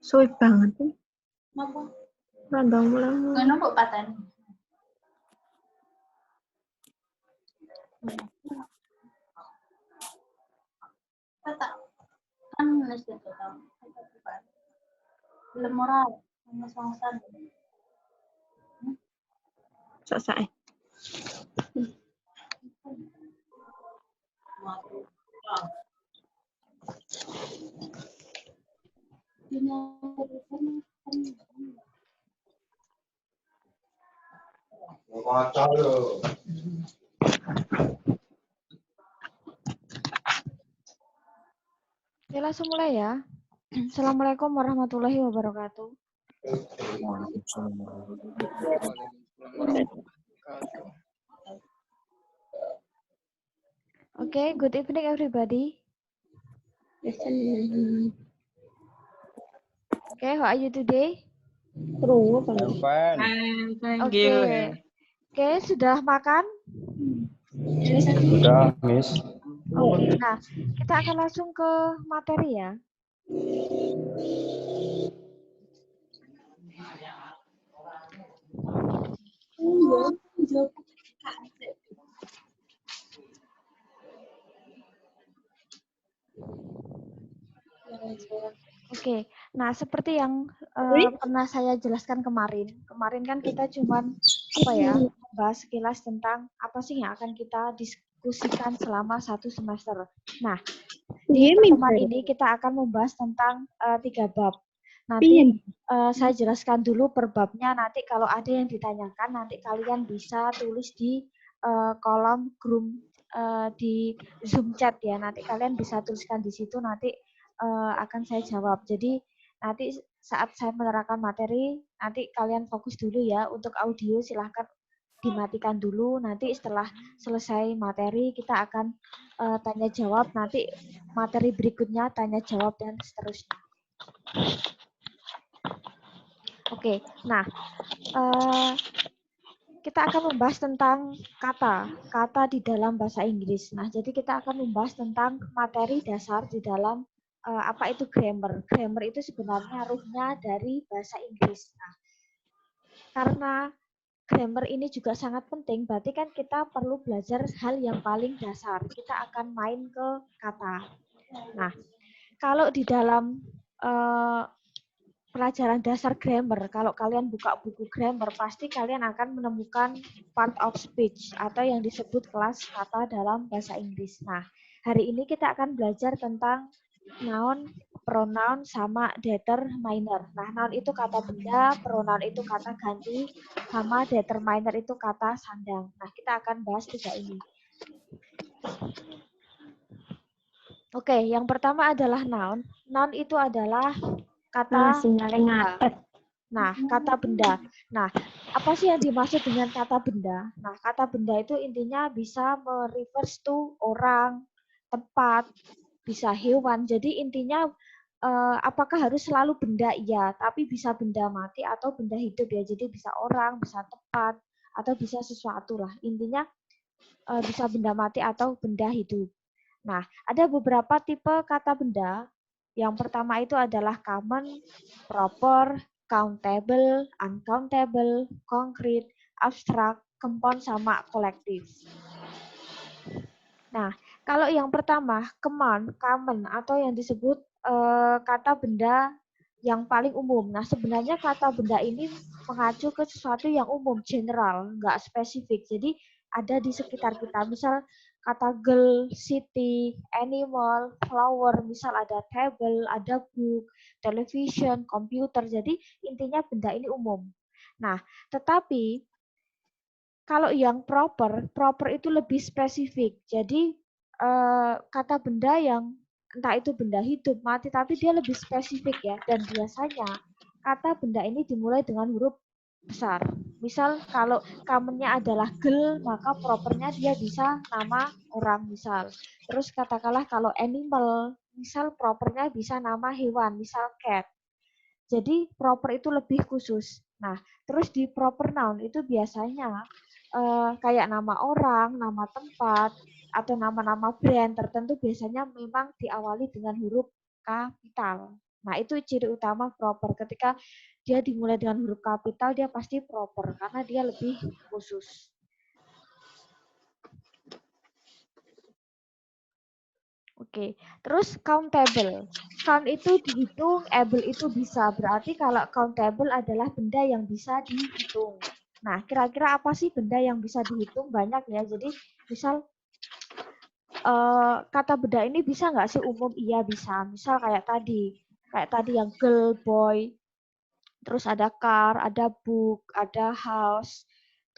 Sulit banget sih. Napa? Randang mulang. Ngono kok pateni. Kata kan nulis itu tau. Belum moral, sama-sama. Sak-sak. Oke, langsung mulai ya. Assalamualaikum warahmatullahi wabarakatuh. Okay, good evening everybody. Okay, how are you today? I'm fine. Oke, sudah makan? Sudah, Miss. Oke, nah kita akan langsung ke materi ya. Oke, nah seperti yang pernah saya jelaskan kemarin kan kita cuman bahas sekilas tentang apa sih yang akan kita diskusikan selama 1 semester. Nah, di pertemuan ini kita akan membahas tentang 3 bab. Nanti saya jelaskan dulu per babnya, nanti kalau ada yang ditanyakan nanti kalian bisa tulis di kolom grup di Zoom chat ya. Nanti kalian bisa tuliskan di situ, nanti akan saya jawab. Jadi nanti saat saya menerangkan materi, nanti kalian fokus dulu ya. Untuk audio silahkan dimatikan dulu. Nanti setelah selesai materi kita akan tanya jawab. Nanti materi berikutnya tanya jawab dan seterusnya. Oke, nah kita akan membahas tentang kata di dalam bahasa Inggris. Nah, jadi kita akan membahas tentang materi dasar di dalam apa itu grammar. Grammar itu sebenarnya ruhnya dari bahasa Inggris. Nah, karena grammar ini juga sangat penting, berarti kan kita perlu belajar hal yang paling dasar. Kita akan main ke kata. Nah, kalau di dalam pelajaran dasar grammar, kalau kalian buka buku grammar, pasti kalian akan menemukan part of speech atau yang disebut kelas kata dalam bahasa Inggris. Nah, hari ini kita akan belajar tentang noun, pronoun, sama determiner. Nah, noun itu kata benda, pronoun itu kata ganti, sama determiner itu kata sandang. Nah, kita akan bahas 3 ini. Oke, yang pertama adalah noun. Noun itu adalah kata benda. Nah, kata benda. Nah, apa sih yang dimaksud dengan kata benda? Nah, kata benda itu intinya bisa me-refers to orang, tempat, bisa hewan. Jadi intinya apakah harus selalu benda? Iya, tapi bisa benda mati atau benda hidup ya. Jadi bisa orang, bisa tempat, atau bisa sesuatu lah. Intinya bisa benda mati atau benda hidup. Nah, ada beberapa tipe kata benda. Yang pertama itu adalah common, proper, countable, uncountable, concrete, abstract, compound, sama kolektif. Nah, kalau yang pertama, common atau yang disebut kata benda yang paling umum. Nah, sebenarnya kata benda ini mengacu ke sesuatu yang umum, general, nggak spesifik. Jadi ada di sekitar kita. Misal kata girl, city, animal, flower, misal ada table, ada book, television, komputer. Jadi intinya benda ini umum. Nah, tetapi kalau yang proper itu lebih spesifik. Jadi kata benda yang entah itu benda hidup, mati, tapi dia lebih spesifik ya. Dan biasanya kata benda ini dimulai dengan huruf besar. Misal kalau common-nya adalah girl, maka propernya dia bisa nama orang misal. Terus katakanlah kalau animal, misal propernya bisa nama hewan, misal cat. Jadi proper itu lebih khusus. Nah, terus di proper noun itu biasanya kayak nama orang, nama tempat, atau nama-nama brand tertentu biasanya memang diawali dengan huruf kapital. Nah, itu ciri utama proper. Ketika dia dimulai dengan huruf kapital, dia pasti proper karena dia lebih khusus. Oke, terus countable. Count itu dihitung, able itu bisa. Berarti kalau countable adalah benda yang bisa dihitung. Nah, kira-kira apa sih benda yang bisa dihitung? Banyak ya. Jadi, misal kata benda ini bisa nggak sih umum? Iya bisa. Misal kayak tadi yang girl, boy, terus ada car, ada book, ada house,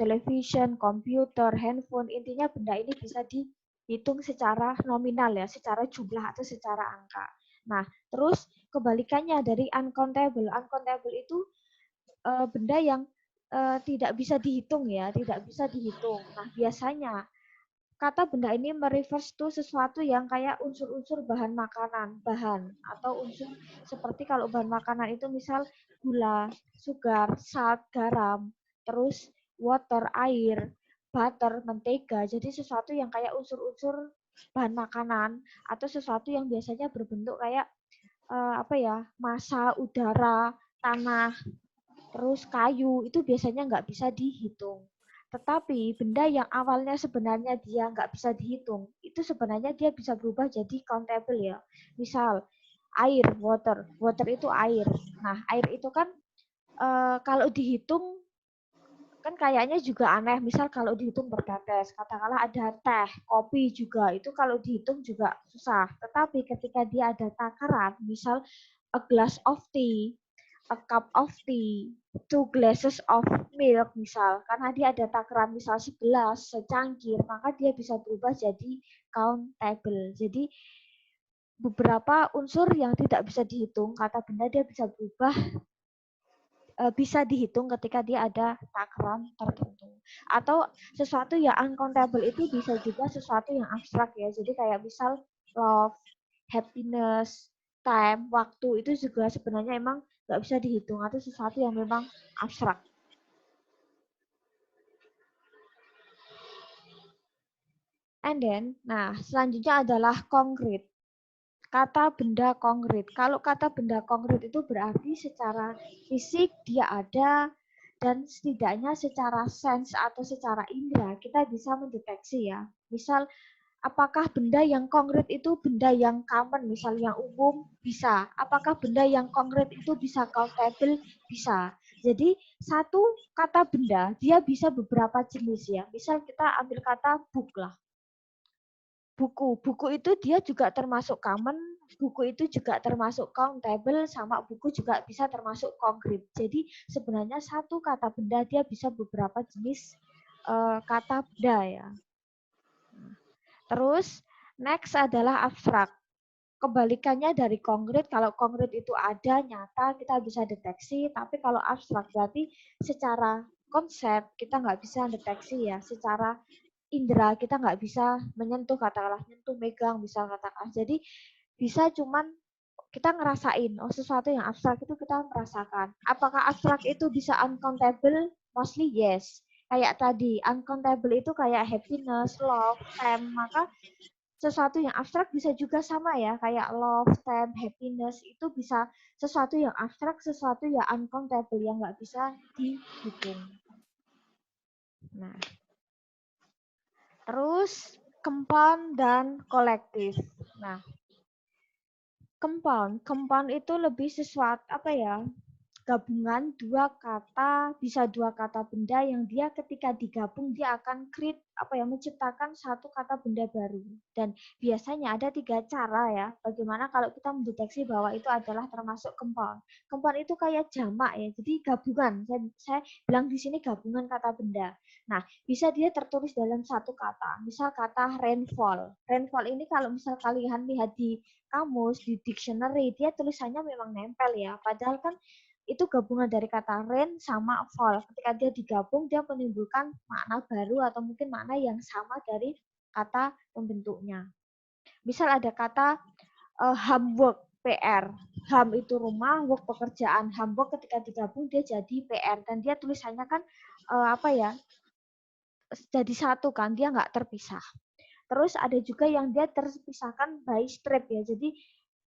television, komputer, handphone. Intinya benda ini bisa dihitung secara nominal ya, secara jumlah atau secara angka. Nah, terus kebalikannya dari uncountable. Uncountable itu benda yang tidak bisa dihitung ya, tidak bisa dihitung. Nah, biasanya kata benda ini merefers to sesuatu yang kayak unsur-unsur bahan makanan, atau unsur seperti kalau bahan makanan itu misal gula, sugar, salt, garam, terus water, air, butter, mentega. Jadi sesuatu yang kayak unsur-unsur bahan makanan atau sesuatu yang biasanya berbentuk kayak massa, udara, tanah, terus kayu itu biasanya nggak bisa dihitung. Tetapi benda yang awalnya sebenarnya dia nggak bisa dihitung, itu sebenarnya dia bisa berubah jadi countable ya. Misal air, water. Water itu air. Nah, air itu kan kalau dihitung kan kayaknya juga aneh. Misal kalau dihitung bertetes, katakanlah ada teh, kopi juga, itu kalau dihitung juga susah. Tetapi ketika dia ada takaran, misal a glass of tea, a cup of tea, 2 glasses of milk misal, karena dia ada takaran misal segelas, secangkir, maka dia bisa berubah jadi countable. Jadi beberapa unsur yang tidak bisa dihitung, kata benda dia bisa berubah, bisa dihitung ketika dia ada takaran tertentu. Atau sesuatu yang uncountable itu bisa juga sesuatu yang abstrak ya. Jadi kayak misal love, happiness, time, waktu itu juga sebenarnya emang nggak bisa dihitung atau sesuatu yang memang abstrak. And then, nah selanjutnya adalah konkret. Kata benda konkret. Kalau kata benda konkret itu berarti secara fisik dia ada dan setidaknya secara sense atau secara indera kita bisa mendeteksi ya. Misal apakah benda yang konkret itu benda yang common, misal yang umum, bisa. Apakah benda yang konkret itu bisa countable? Bisa. Jadi satu kata benda, dia bisa beberapa jenis ya. Misal kita ambil kata book lah. Buku. Buku itu dia juga termasuk common, buku itu juga termasuk countable, sama buku juga bisa termasuk konkret. Jadi sebenarnya satu kata benda dia bisa beberapa jenis kata benda ya. Terus next adalah abstrak. Kebalikannya dari konkret, kalau konkret itu ada, nyata, kita bisa deteksi, tapi kalau abstrak berarti secara konsep kita nggak bisa deteksi ya, secara indera kita nggak bisa menyentuh, katakanlah nyentuh, megang, bisa katakanlah. Jadi bisa cuman kita ngerasain, oh sesuatu yang abstrak itu kita merasakan. Apakah abstrak itu bisa uncountable? Mostly yes. Kayak tadi, uncountable itu kayak happiness, love, time, maka sesuatu yang abstrak bisa juga sama ya, kayak love, time, happiness, itu bisa sesuatu yang abstrak, sesuatu yang uncountable, yang nggak bisa dihitung. Nah, terus compound dan kolektif. Nah, compound itu lebih sesuatu apa ya? gabungan dua kata, bisa dua kata benda yang dia ketika digabung dia akan create menciptakan satu kata benda baru. Dan biasanya ada 3 cara ya, bagaimana kalau kita mendeteksi bahwa itu adalah termasuk compound. Compound itu kayak jamak ya, jadi gabungan. Saya bilang di sini gabungan kata benda. Nah, bisa dia tertulis dalam satu kata, misal kata rainfall. Rainfall ini kalau misal kalian lihat di kamus, di dictionary, dia tulisannya memang nempel ya, padahal kan itu gabungan dari kata rain sama fall. Ketika dia digabung, dia menimbulkan makna baru atau mungkin makna yang sama dari kata pembentuknya. Misal ada kata homework, PR. Ham itu rumah, work pekerjaan. Homework ketika digabung dia jadi PR. Dan dia tulisannya kan jadi satu kan, dia nggak terpisah. Terus ada juga yang dia terpisahkan by strip ya. Jadi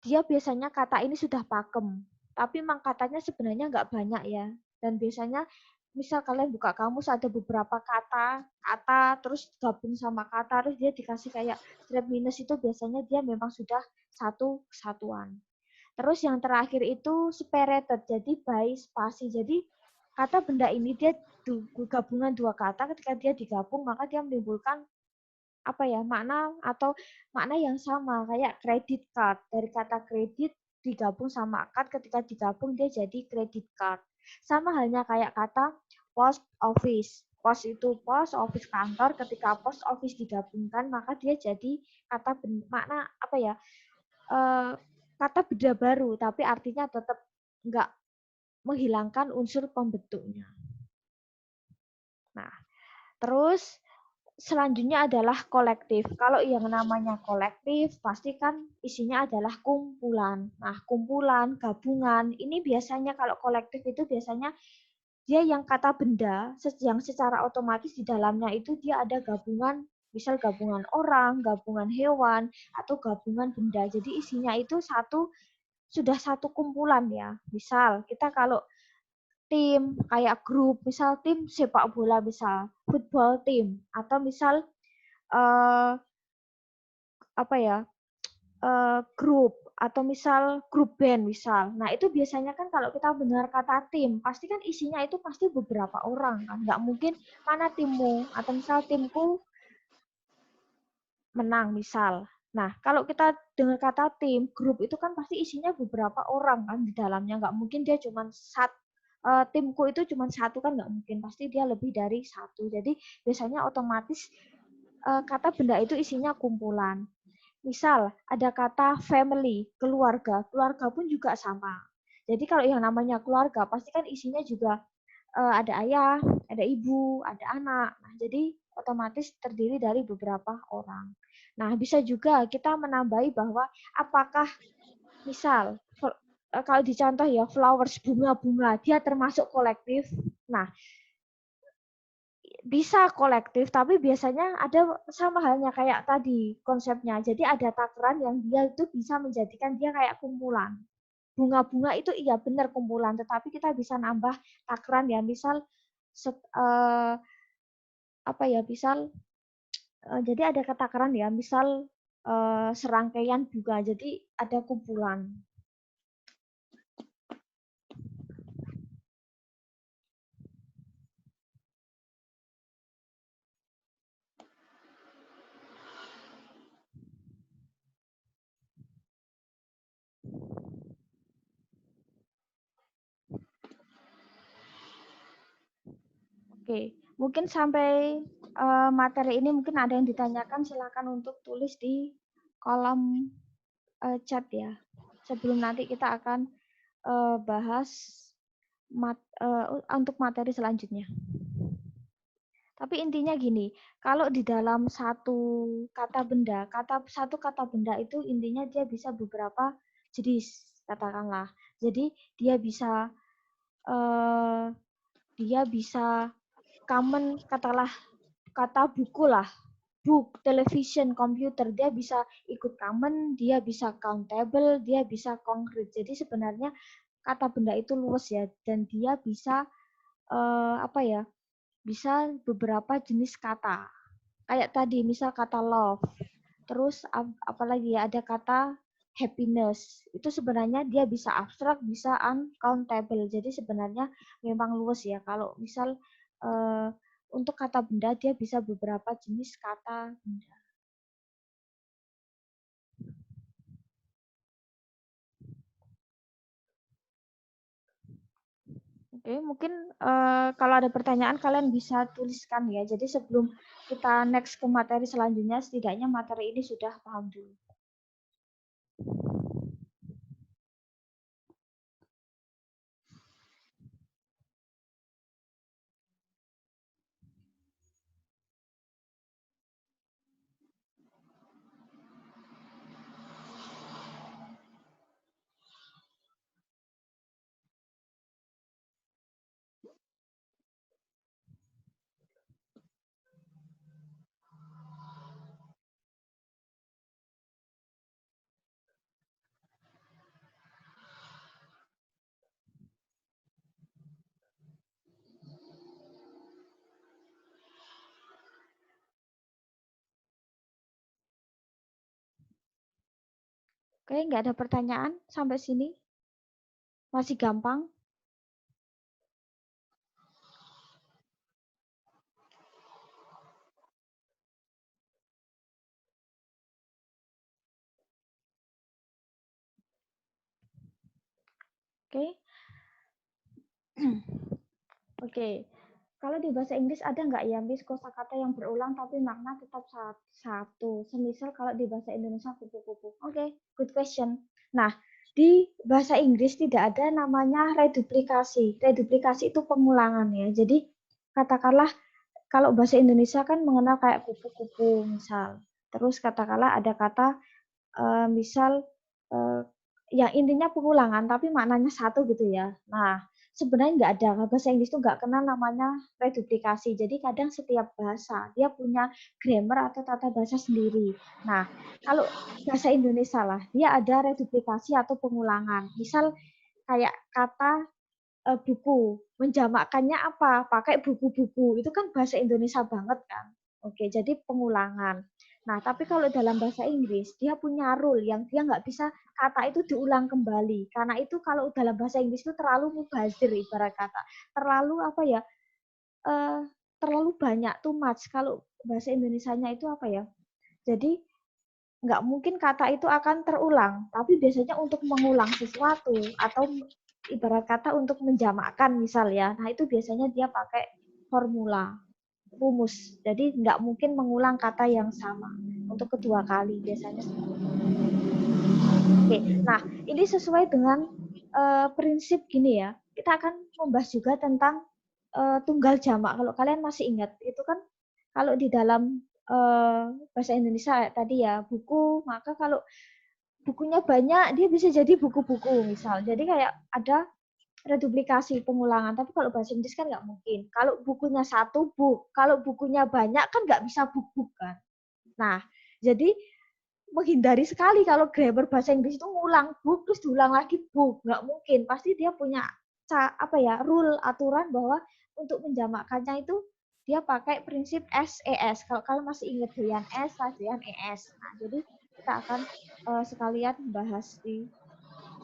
dia biasanya kata ini sudah pakem. Tapi memang katanya sebenarnya nggak banyak ya. Dan biasanya misal kalian buka kamus ada beberapa kata terus gabung sama kata terus dia dikasih kayak strip minus, itu biasanya dia memang sudah satu kesatuan. Terus yang terakhir itu separated, jadi by spasi. Jadi kata benda ini dia gabungan dua kata, ketika dia digabung maka dia menimbulkan makna atau makna yang sama kayak credit card. Dari kata kredit digabung sama card, ketika digabung dia jadi credit card. Sama halnya kayak kata post office. Post itu post, office kantor. Ketika post office digabungkan maka dia jadi kata makna kata benda baru, tapi artinya tetap nggak menghilangkan unsur pembentuknya. Nah, terus selanjutnya adalah kolektif. Kalau yang namanya kolektif, pasti kan isinya adalah kumpulan. Nah, kumpulan, gabungan, ini biasanya kalau kolektif itu biasanya dia yang kata benda, yang secara otomatis di dalamnya itu dia ada gabungan, misal gabungan orang, gabungan hewan, atau gabungan benda. Jadi isinya itu sudah satu kumpulan ya. Misal kita kalau tim kayak grup, misal tim sepak bola, misal football team, atau misal grup, atau misal grup band misal. Nah itu biasanya kan kalau kita dengar kata tim, pasti kan isinya itu pasti beberapa orang kan, nggak mungkin mana timmu atau misal timku menang misal. Nah kalau kita dengar kata tim, grup itu kan pasti isinya beberapa orang kan di dalamnya, nggak mungkin dia cuma timku itu cuma satu kan, nggak mungkin, pasti dia lebih dari satu. Jadi biasanya otomatis kata benda itu isinya kumpulan. Misal ada kata family, keluarga, keluarga pun juga sama. Jadi kalau yang namanya keluarga pasti kan isinya juga ada ayah, ada ibu, ada anak. Nah, jadi otomatis terdiri dari beberapa orang. Nah, bisa juga kita menambahi bahwa apakah misal kalau dicontoh ya flowers, bunga-bunga, dia termasuk kolektif. Nah, bisa kolektif, tapi biasanya ada sama halnya kayak tadi konsepnya. Jadi ada takaran yang dia itu bisa menjadikan dia kayak kumpulan. Bunga-bunga itu iya benar kumpulan, tetapi kita bisa nambah takaran ya. Misal jadi ada takaran ya. Misal serangkaian bunga, jadi ada kumpulan. Oke, mungkin sampai materi ini mungkin ada yang ditanyakan, silakan untuk tulis di kolom chat ya. Sebelum nanti kita akan bahas untuk materi selanjutnya. Tapi intinya gini, kalau di dalam satu kata benda itu intinya dia bisa beberapa jenis, katakanlah. Jadi dia bisa common, katalah kata buku lah, book, television, komputer, dia bisa ikut common, dia bisa countable, dia bisa concrete. Jadi sebenarnya kata benda itu luas ya, dan dia bisa bisa beberapa jenis kata. Kayak tadi misal kata love, terus apalagi ya, ada kata happiness. Itu sebenarnya dia bisa abstrak, bisa uncountable. Jadi sebenarnya memang luas ya. Kalau misal untuk kata benda dia bisa beberapa jenis kata benda. Oke, mungkin kalau ada pertanyaan kalian bisa tuliskan ya. Jadi sebelum kita next ke materi selanjutnya, setidaknya materi ini sudah paham dulu. Oke, nggak ada pertanyaan sampai sini? Masih gampang? Oke. Oke. Kalau di bahasa Inggris ada nggak ya, Miss, kosakata yang berulang tapi makna tetap satu? Semisal kalau di bahasa Indonesia kupu-kupu. Oke, good question. Nah, di bahasa Inggris tidak ada namanya reduplikasi. Reduplikasi itu pengulangan ya. Jadi katakanlah kalau bahasa Indonesia kan mengenal kayak kupu-kupu misal. Terus katakanlah ada kata misal yang intinya pengulangan tapi maknanya satu gitu ya. Nah, sebenarnya nggak ada, bahasa Inggris itu nggak kenal namanya reduplikasi. Jadi kadang setiap bahasa dia punya grammar atau tata bahasa sendiri. Nah, kalau bahasa Indonesia lah, dia ada reduplikasi atau pengulangan. Misal kayak kata buku, menjamakkannya apa? Pakai buku-buku. Itu kan bahasa Indonesia banget kan. Oke, jadi pengulangan. Nah, tapi kalau dalam bahasa Inggris, dia punya rule yang dia nggak bisa kata itu diulang kembali. Karena itu kalau dalam bahasa Inggris itu terlalu mubazir ibarat kata. Terlalu apa ya, terlalu banyak, too much. Kalau bahasa Indonesianya itu apa ya, jadi nggak mungkin kata itu akan terulang. Tapi biasanya untuk mengulang sesuatu atau ibarat kata untuk menjamakkan misal ya. Nah, itu biasanya dia pakai formula, rumus. Jadi nggak mungkin mengulang kata yang sama untuk kedua kali biasanya. Oke, nah ini sesuai dengan prinsip gini ya. Kita akan membahas juga tentang tunggal jamak. Kalau kalian masih ingat, itu kan kalau di dalam bahasa Indonesia tadi ya buku, maka kalau bukunya banyak dia bisa jadi buku-buku misal. Jadi kayak ada reduplikasi pengulangan. Tapi kalau bahasa Inggris kan nggak mungkin. Kalau bukunya satu book, kalau bukunya banyak kan nggak bisa book kan. Nah, jadi menghindari sekali kalau grammar bahasa Inggris itu ngulang book terus diulang lagi book, nggak mungkin. Pasti dia punya apa ya rule aturan bahwa untuk menjamakkannya itu dia pakai prinsip SES. Kalau kalian masih ingat doyan S, doyan ES. Nah, jadi kita akan sekalian bahas di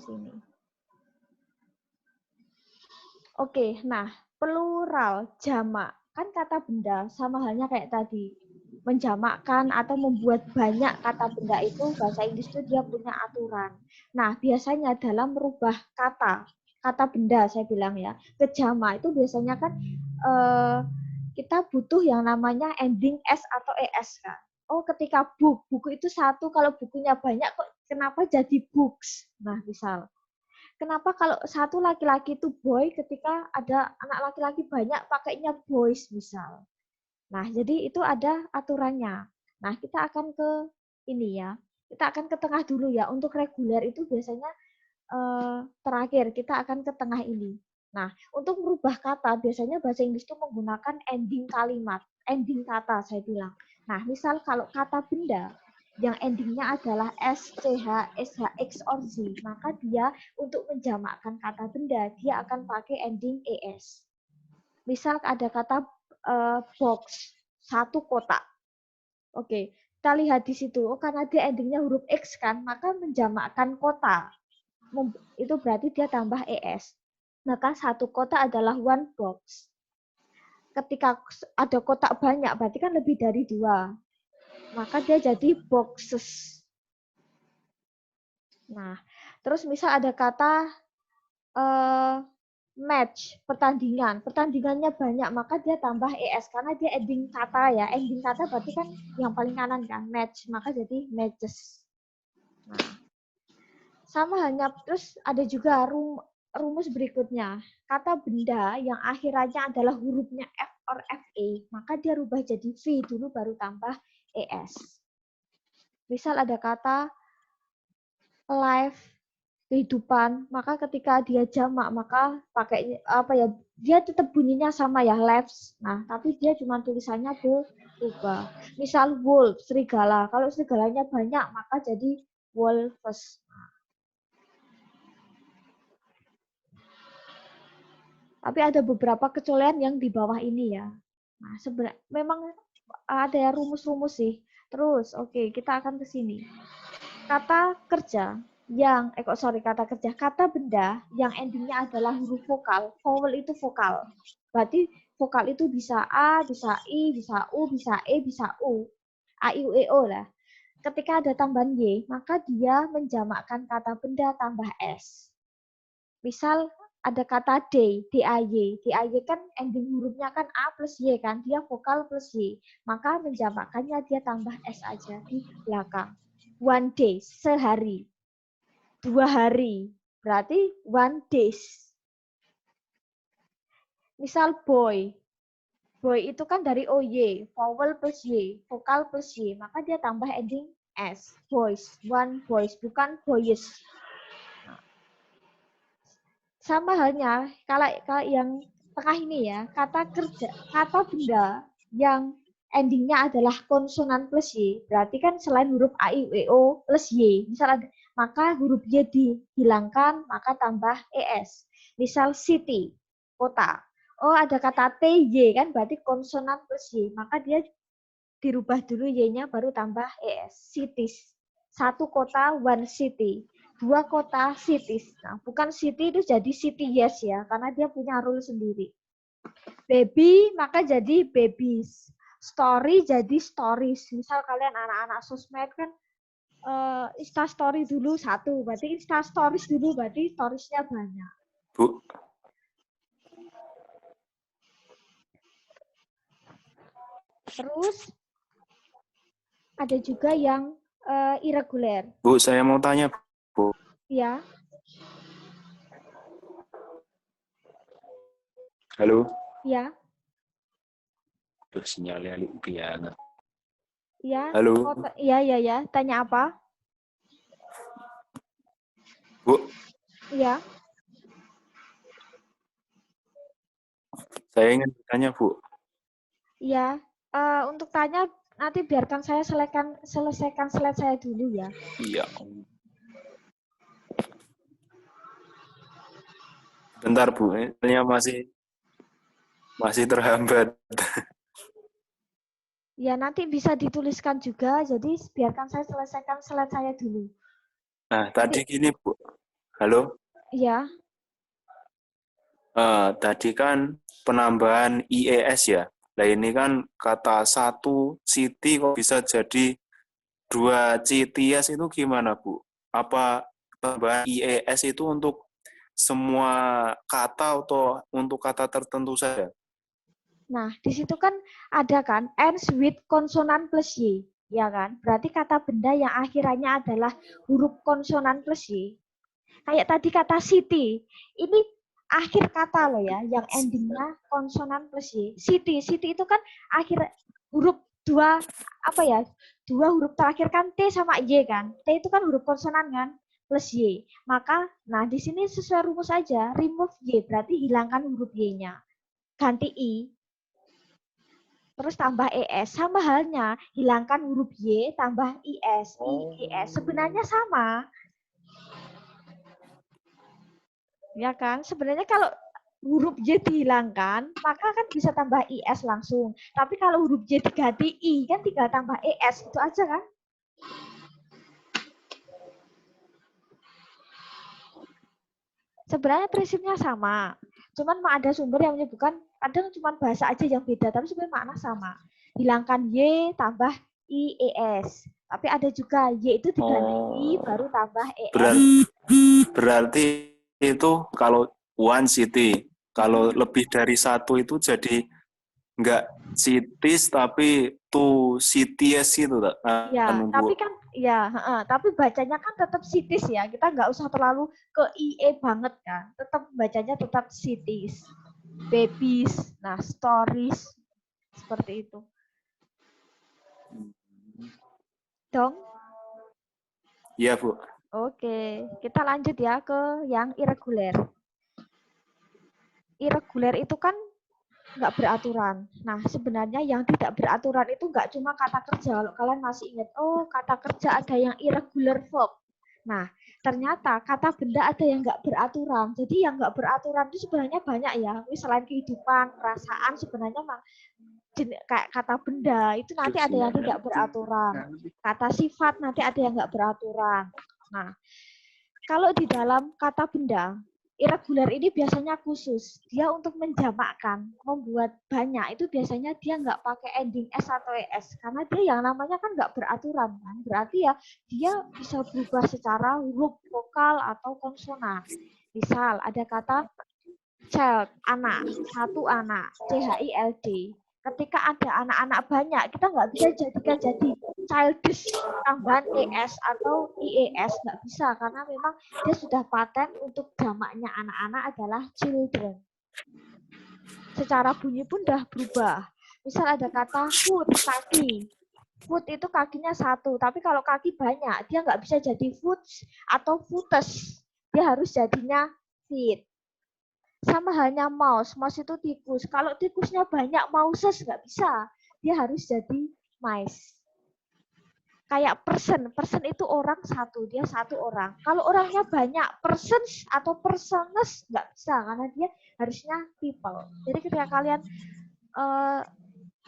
sini. Oke, nah plural jamak kan kata benda sama halnya kayak tadi menjamakkan atau membuat banyak kata benda itu bahasa Inggris itu dia punya aturan. Nah biasanya dalam merubah kata benda saya bilang ya ke jamak itu biasanya kan kita butuh yang namanya ending S atau ES kan. Oh ketika buku itu satu kalau bukunya banyak kok kenapa jadi books? Nah misal. Kenapa kalau satu laki-laki itu boy ketika ada anak laki-laki banyak pakainya boys misal. Nah, jadi itu ada aturannya. Nah, kita akan ke ini ya. Kita akan ke tengah dulu ya. Untuk reguler itu biasanya terakhir kita akan ke tengah ini. Nah, untuk merubah kata biasanya bahasa Inggris itu menggunakan ending kalimat, ending kata saya bilang. Nah, misal kalau kata benda yang endingnya adalah S, CH, SH, X, or Z, maka dia untuk menjamakkan kata benda, dia akan pakai ending ES. Misal ada kata box, satu kotak. Oke, kita lihat di situ, oh, karena dia endingnya huruf X kan, maka menjamakkan kota. Itu berarti dia tambah ES. Maka satu kotak adalah one box. Ketika ada kotak banyak, berarti kan lebih dari 2. Maka dia jadi boxes. Nah, terus misal ada kata match, pertandingan. Pertandingannya banyak, maka dia tambah ES. Karena dia ending kata ya. Ending kata berarti kan yang paling kanan kan, match. Maka jadi matches. Nah, sama halnya, terus ada juga rumus berikutnya. Kata benda yang akhirannya adalah hurufnya F or FA, maka dia rubah jadi V dulu baru tambah ES. Misal ada kata life, kehidupan, maka ketika dia jamak maka pakai apa ya, dia tetap bunyinya sama ya, lives. Nah, tapi dia cuma tulisannya berubah. Misal wolf, serigala. Kalau serigalanya banyak maka jadi wolves. Tapi ada beberapa kecualian yang di bawah ini ya. Nah, sebenarnya memang ada rumus-rumus sih. Terus, oke, kita akan ke sini. Kata kerja yang, kata benda yang endingnya adalah huruf vokal. Vowel itu vokal. Berarti vokal itu bisa A, bisa I, bisa U, bisa E, bisa U. A, I, U, E, O lah. Ketika ada tambahan Y, maka dia menjamakkan kata benda tambah S. Misal ada kata day, D-A-Y. D-A-Y kan ending hurufnya kan A plus Y kan, dia vokal plus Y. Maka menjamakkannya dia tambah S aja di belakang. One day, sehari. 2 hari, berarti one days. Misal boy. Boy itu kan dari OY, vowel plus Y, vokal plus Y. Maka dia tambah ending S. Boys, one boys, bukan boys. Sama halnya kalau yang tengah ini ya, kata kerja, kata benda yang endingnya adalah konsonan plus Y, berarti kan selain huruf A, I, U, E, O plus Y, misal ada, maka huruf Y dihilangkan, maka tambah ES. Misal city, kota. Oh, ada kata TY kan, berarti konsonan plus Y, maka dia dirubah dulu Y-nya baru tambah ES. Cities. Satu kota, one city. 2 kota, cities. Nah, bukan city itu jadi city yes ya, karena dia punya rule sendiri. Baby, maka jadi babies. Story jadi stories. Misal kalian anak-anak sosmed kan, Insta story dulu 1, berarti Insta stories dulu, berarti storiesnya banyak. Bu. Terus, ada juga yang irregular. Bu, saya mau tanya, Bu. Ya. Halo? Ya. Tuh, sinyalnya banget. Ya. Halo? Ya. Tanya apa? Bu? Ya. Saya ingin bertanya, Bu. Ya. Untuk tanya, nanti biarkan saya selesaikan slide saya dulu ya. Iya. Bentar, Bu. Ini masih terhambat. Ya, nanti bisa dituliskan juga, jadi biarkan saya selesaikan slide saya dulu. Nah, tadi gini, Bu. Halo? Ya. Tadi kan penambahan IES ya. Nah, ini kan kata 1 city kok bisa jadi 2 CTS itu gimana, Bu? Apa tambahan IES itu untuk semua kata atau untuk kata tertentu saja? Nah, di situ kan ada kan ends with konsonan plus Y, ya kan? Berarti kata benda yang akhirannya adalah huruf konsonan plus Y. Kayak tadi kata city, ini akhir kata loh ya, yang endingnya konsonan plus Y. City itu kan akhir huruf dua huruf terakhir kan T sama Y kan. T itu kan huruf konsonan kan, plus Y. Maka, nah di sini sesuai rumus aja, remove Y, berarti hilangkan huruf Y-nya. Ganti I, terus tambah ES. Sama halnya, hilangkan huruf Y, tambah IS, IES. Sebenarnya sama. Ya kan? Sebenarnya kalau huruf J dihilangkan, maka kan bisa tambah IS langsung. Tapi kalau huruf J diganti I, kan tinggal tambah ES, itu aja kan? Sebenarnya prinsipnya sama. Cuman ada sumber yang menyebutkan, kadang cuma bahasa aja yang beda, tapi sebenarnya makna sama. Hilangkan Y, tambah IES. Tapi ada juga Y itu diganti I, baru tambah ES. Berarti itu kalau one city, kalau lebih dari satu itu jadi nggak cities tapi two cities itu tak? Ya, tapi kan ya, tapi bacanya kan tetap cities ya. Kita nggak usah terlalu ke IE banget kan. Tetap bacanya tetap cities, babies, nah stories seperti itu. Dong? Iya, Bu. Oke, kita lanjut ya ke yang irregular. Irregular itu kan nggak beraturan. Nah, sebenarnya yang tidak beraturan itu nggak cuma kata kerja. Kalau kalian masih ingat, oh kata kerja ada yang irregular verb. Nah, ternyata kata benda ada yang nggak beraturan. Jadi yang nggak beraturan itu sebenarnya banyak ya. Selain kehidupan, perasaan, sebenarnya kayak kata benda itu nanti ada yang tidak beraturan. Kata sifat nanti ada yang nggak beraturan. Nah, kalau di dalam kata benda, irregular ini biasanya khusus. Dia untuk menjamakkan, membuat banyak, itu biasanya dia nggak pakai ending S atau ES. Karena dia yang namanya kan nggak beraturan. Kan? Berarti ya dia bisa berubah secara huruf, vokal, atau konsonan. Misal ada kata child, anak, satu anak, CHILD. Ketika ada anak-anak banyak, kita nggak bisa jadikan jadi childish tambahan ES atau IES, nggak bisa karena memang dia sudah paten untuk jamaknya anak-anak adalah children. Secara bunyi pun udah berubah. Misal ada kata foot, kaki. Foot itu kakinya satu, tapi kalau kaki banyak, dia nggak bisa jadi foot atau footus. Dia harus jadinya feet. Sama halnya mouse. Mouse itu tikus. Kalau tikusnya banyak, mouses nggak bisa. Dia harus jadi mice. Kayak person. Person itu orang satu. Dia satu orang. Kalau orangnya banyak, persons atau persones nggak bisa. Karena dia harusnya people. Jadi ketika kalian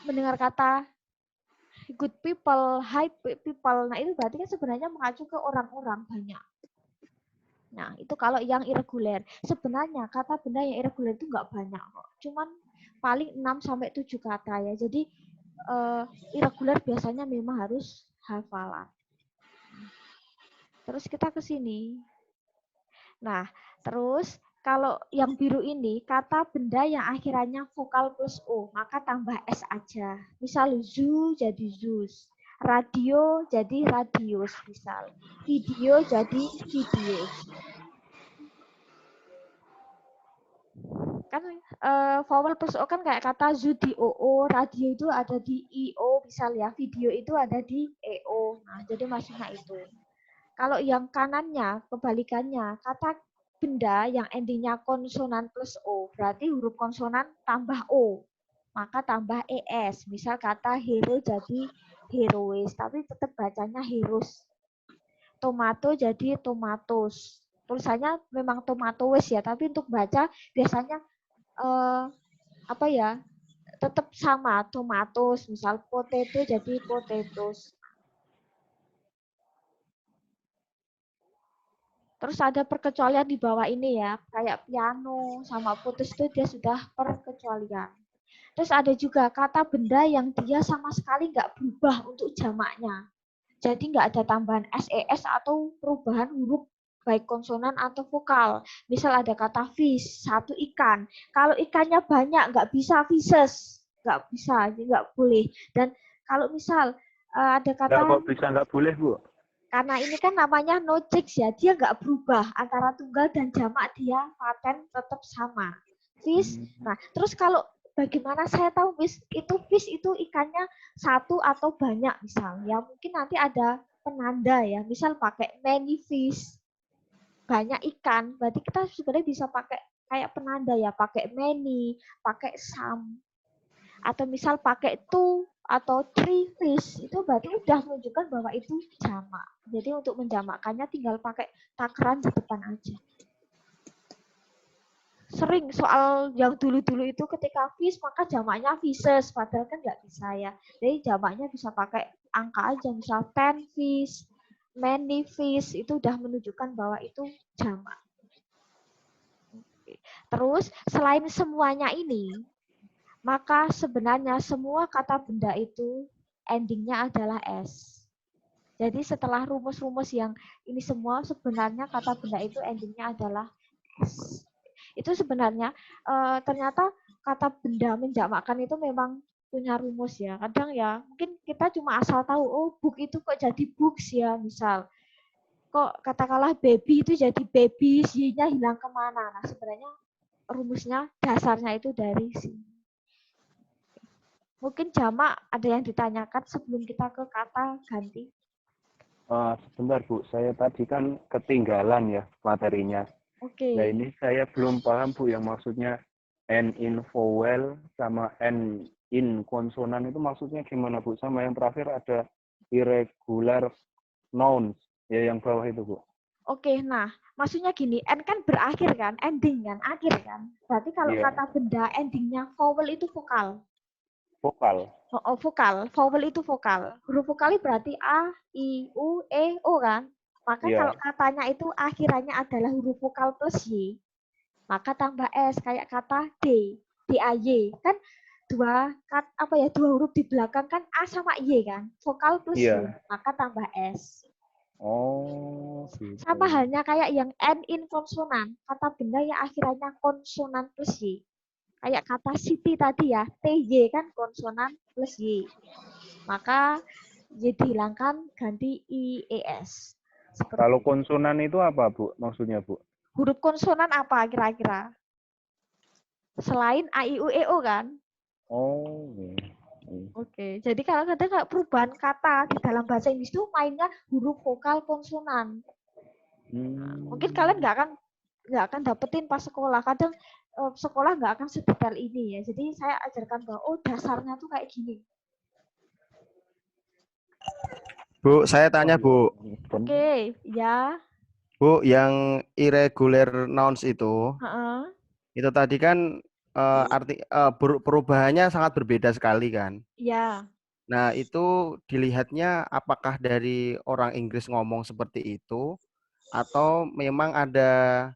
mendengar kata good people, high people, nah itu berarti kan sebenarnya mengacu ke orang-orang banyak. Nah, itu kalau yang irregular. Sebenarnya kata benda yang irregular itu nggak banyak kok. Cuman paling 6-7 kata ya. Jadi irregular biasanya memang harus hafalan. Terus kita ke sini. Nah, terus kalau yang biru ini kata benda yang akhirannya vokal plus O, maka tambah S aja. Misal zoo jadi zoos. Radio jadi radius misal. Video jadi videos. Kan vowel plus O kan kayak kata zoo di OO, radio itu ada di IO misal ya, video itu ada di EO. Nah, jadi maksudnya itu. Kalau yang kanannya, kebalikannya, kata benda yang endingnya konsonan plus O, berarti huruf konsonan tambah O, maka tambah ES. Misal kata hero jadi heroes, tapi tetap bacanya heroes. Tomato jadi tomatos. Tulisannya memang tomatoes ya, tapi untuk baca biasanya apa ya? Tetap sama, tomatos. Misal potato jadi potatoes. Terus ada perkecualian di bawah ini ya, kayak piano sama putus itu dia sudah perkecualian. Terus ada juga kata benda yang dia sama sekali nggak berubah untuk jamaknya. Jadi nggak ada tambahan SES atau perubahan huruf baik konsonan atau vokal. Misal ada kata fish, satu ikan. Kalau ikannya banyak nggak bisa fishes, nggak bisa, nggak boleh. Dan kalau misal ada kata kok bisa nggak boleh, Bu? karena ini kan namanya no checks ya, dia nggak berubah antara tunggal dan jamak, dia paten tetap sama. Fish. Nah, terus kalau bagaimana saya tahu fish itu ikannya satu atau banyak misal ya, mungkin nanti ada penanda ya, misal pakai many fish, banyak ikan, berarti kita sebenarnya bisa pakai kayak penanda ya, pakai many, pakai some, atau misal pakai two atau three fish, itu berarti udah menunjukkan bahwa itu jamak. Jadi untuk menjamakkannya tinggal pakai takaran di depan aja. sering soal yang dulu-dulu itu ketika fish maka jamaknya fishes, padahal kan nggak bisa ya. Jadi jamaknya bisa pakai angka aja, misal 10 fish, many fish, itu udah menunjukkan bahwa itu jamak. Terus selain semuanya ini, maka sebenarnya semua kata benda itu endingnya adalah S. Jadi setelah rumus-rumus yang ini semua, sebenarnya kata benda itu endingnya adalah S. Itu sebenarnya ternyata kata benda menjamakkan itu memang punya rumus ya. Kadang ya mungkin kita cuma asal tahu, oh book itu kok jadi books ya, misal. Kok katakanlah baby itu jadi babies, y-nya hilang kemana. Nah sebenarnya rumusnya, dasarnya itu dari sini. Mungkin jamak ada yang ditanyakan sebelum kita ke kata ganti. Sebentar Bu, saya tadi kan ketinggalan ya materinya. Oke. Nah ini saya belum paham Bu, yang maksudnya N in vowel sama N in konsonan itu maksudnya gimana Bu? Sama yang terakhir ada irregular nouns, ya yang bawah itu Bu. Oke, nah maksudnya gini, N kan berakhir kan, ending kan, akhir kan. Berarti kalau kata benda endingnya vowel itu vokal. Vokal. Oh, vokal. Vowel itu vokal. Huruf vokal berarti A, I, U, E, O kan. Maka kalau katanya itu akhirannya adalah huruf vokal plus Y, maka tambah S kayak kata D, D-A-Y. Kan dua huruf di belakang kan A sama Y kan. Vokal plus Y, maka tambah S. Oh, gitu. Sama halnya kayak yang N in konsonan. Kata benda yang akhirannya konsonan plus Y. Kayak kata city tadi ya, TY kan konsonan plus Y. Maka Y dihilangkan, ganti IES. Kalau konsonan itu apa Bu? Maksudnya Bu? Huruf konsonan apa kira-kira? Selain A, I, U, E, O kan? Oh. Oke, jadi kalau ada perubahan kata di dalam bahasa Inggris itu mainnya huruf vokal konsonan. Mungkin kalian nggak akan dapetin pas sekolah. Kadang sekolah nggak akan sedetail ini ya. Jadi saya ajarkan bahwa oh dasarnya tuh kayak gini. Bu, saya tanya Bu. Oke, ya. Bu, yang irregular nouns itu tadi kan perubahannya sangat berbeda sekali kan? Ya. Nah, itu dilihatnya apakah dari orang Inggris ngomong seperti itu atau memang ada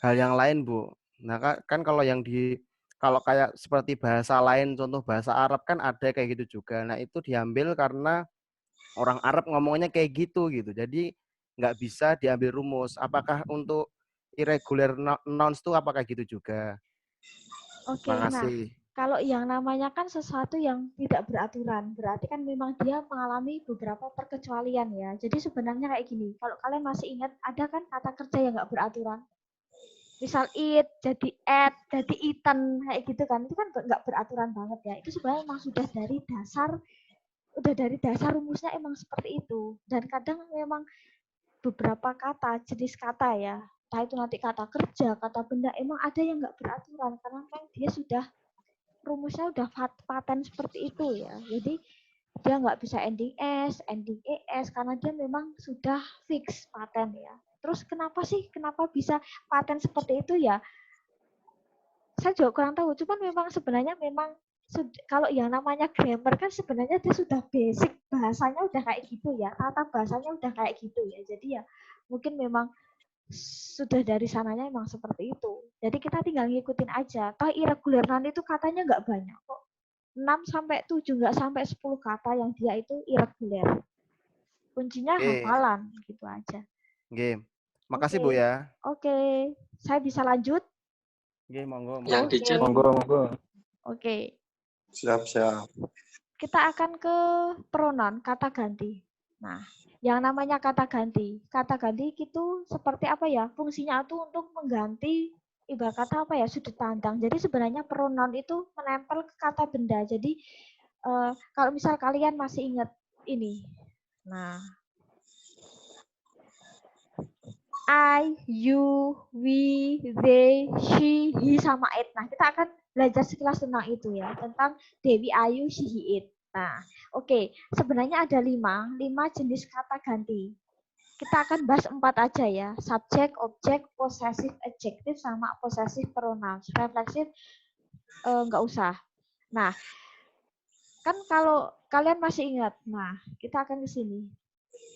hal yang lain, Bu. Nah, kan kalau kalau kayak seperti bahasa lain, contoh bahasa Arab kan ada kayak gitu juga. Nah, itu diambil karena orang Arab ngomongnya kayak gitu. Jadi nggak bisa diambil rumus. Apakah untuk irregular nouns itu apakah gitu juga? Oke, nah kalau yang namanya kan sesuatu yang tidak beraturan, berarti kan memang dia mengalami beberapa perkecualian ya. Jadi sebenarnya kayak gini, kalau kalian masih ingat, ada kan kata kerja yang nggak beraturan. Misal eat, jadi at, jadi eaten, kayak gitu kan. Itu kan nggak beraturan banget ya. Itu sebenarnya memang sudah dari dasar rumusnya emang seperti itu. Dan kadang memang beberapa kata, jenis kata ya, entah itu nanti kata kerja, kata benda, emang ada yang nggak beraturan. Karena kan dia sudah rumusnya udah paten seperti itu ya. Jadi dia nggak bisa ending S, ending ES, karena dia memang sudah fix paten ya. Terus kenapa bisa paten seperti itu ya? Saya juga kurang tahu. Cuman memang sebenarnya kalau yang namanya grammar kan sebenarnya dia sudah basic bahasanya udah kayak gitu ya. Tata bahasanya udah kayak gitu ya. Jadi ya mungkin memang sudah dari sananya memang seperti itu. Jadi kita tinggal ngikutin aja. Toh irregular noun itu katanya nggak banyak kok. 6-7 nggak sampai 10 kata yang dia itu irregular. Kuncinya hafalan gitu aja. Oke. Makasih Bu ya. Oke. Saya bisa lanjut? Oke, monggo. Yang di chat. Monggo. Oke. Siap. Kita akan ke pronoun, kata ganti. Nah, yang namanya kata ganti itu seperti apa ya? Fungsinya itu untuk mengganti ibarat kata apa ya? Sudut pandang. Jadi sebenarnya pronoun itu menempel ke kata benda. Jadi kalau misal kalian masih ingat ini. Nah, I, you, we, they, she, he, sama it. Nah, kita akan belajar sekilas tentang itu ya. Tentang Dewi, Ayu, she, he, it. Nah, oke. Sebenarnya ada 5 jenis kata ganti. kita akan bahas 4 aja ya. Subject, object, possessive adjective, sama possessive pronouns. Refleksif nggak usah. Nah, kan kalau kalian masih ingat, nah kita akan ke sini.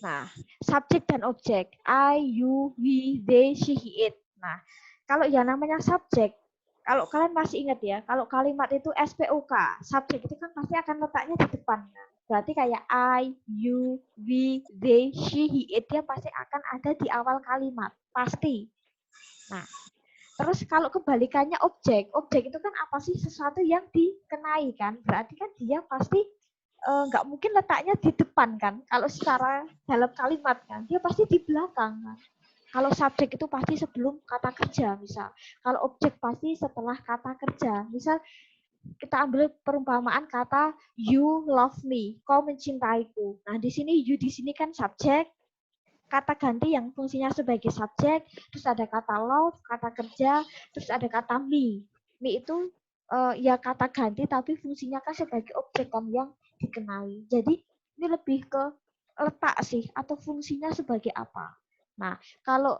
Nah, subjek dan objek, I, you, we, they, she, he, it. Nah, kalau yang namanya subjek, kalau kalian masih ingat ya, kalau kalimat itu SPOK, subjek itu kan pasti akan letaknya di depan. Berarti kayak I, you, we, they, she, he, it, dia pasti akan ada di awal kalimat. Pasti. Nah, terus kalau kebalikannya objek itu kan apa sih? Sesuatu yang dikenai kan. Berarti kan dia pasti nggak mungkin letaknya di depan kan. Kalau secara dalam kalimat kan, dia pasti di belakang kan. Kalau subjek itu pasti sebelum kata kerja misal. Kalau objek pasti setelah kata kerja. Misal kita ambil perumpamaan kata you love me, kau mencintaiku. Nah, di sini you di sini kan subjek, kata ganti yang fungsinya sebagai subjek, terus ada kata love, kata kerja, terus ada kata me. Me itu ya kata ganti tapi fungsinya kan sebagai objek kan yang dikenali. Jadi ini lebih ke letak sih atau fungsinya sebagai apa. Nah, kalau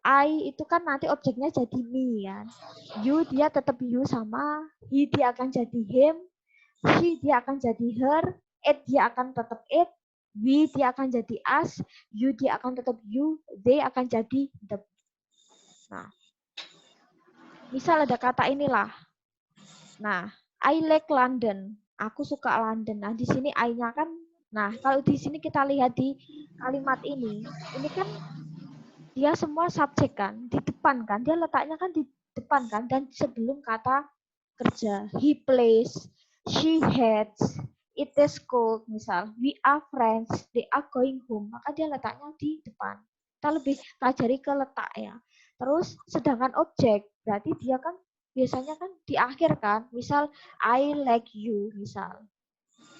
I itu kan nanti objeknya jadi me kan. You dia tetap you sama, he dia akan jadi him, she dia akan jadi her, it dia akan tetap it, we dia akan jadi us, you dia akan tetap you, they akan jadi the. Nah, misal ada kata inilah. Nah, I like London. Aku suka London. Nah, di sini I-nya kan, nah kalau di sini kita lihat di kalimat ini kan dia semua subjek kan, di depan kan, dia letaknya kan di depan kan, dan sebelum kata kerja. He plays, she hates, it is cold, misal, we are friends, they are going home, maka dia letaknya di depan. Kita lebih pelajari ke letak ya. Terus sedangkan objek, berarti dia kan biasanya kan di akhir kan, misal I like you, misal.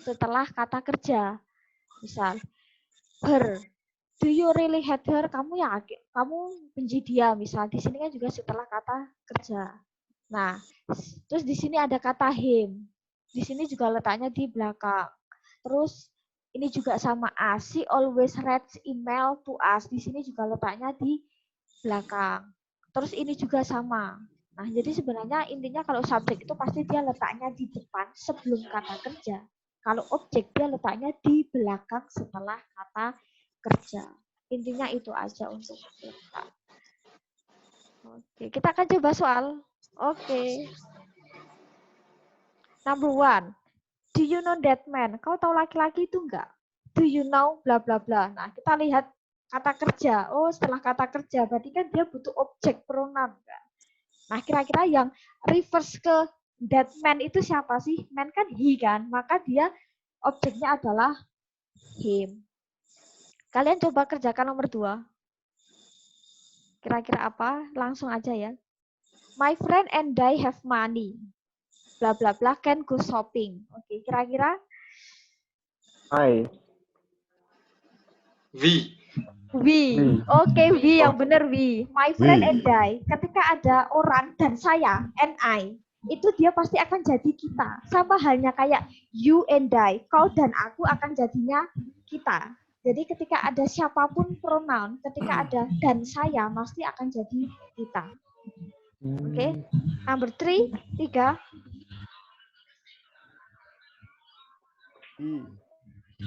Setelah kata kerja, misal her. Do you really hate her? Kamu benci dia, misal. Di sini kan juga setelah kata kerja. Nah, terus di sini ada kata him. Di sini juga letaknya di belakang. Terus ini juga sama us. She always writes email to us. Di sini juga letaknya di belakang. Terus ini juga sama. Nah, jadi sebenarnya intinya kalau subjek itu pasti dia letaknya di depan sebelum kata kerja. Kalau objek dia letaknya di belakang setelah kata kerja. Intinya itu aja untuk letak. Oke, kita akan coba soal. Oke. Number 1. Do you know that man? Kau tahu laki-laki itu enggak? Do you know bla bla bla. Nah, kita lihat kata kerja. Oh, setelah kata kerja berarti kan dia butuh objek pronoun kan. Nah, kira-kira yang reverse ke that man itu siapa sih? Man kan he kan. Maka dia objeknya adalah him. Kalian coba kerjakan nomor 2. Kira-kira apa? Langsung aja ya. My friend and I have money. Bla bla bla can go shopping. Oke, kira-kira? I. We. Oke, we yang benar we. My friend and I. Ketika ada orang dan saya, and I, itu dia pasti akan jadi kita. Sama halnya kayak you and I. Kau dan aku akan jadinya kita. Jadi ketika ada siapapun pronoun, ketika ada dan saya, pasti akan jadi kita. Oke, number 3.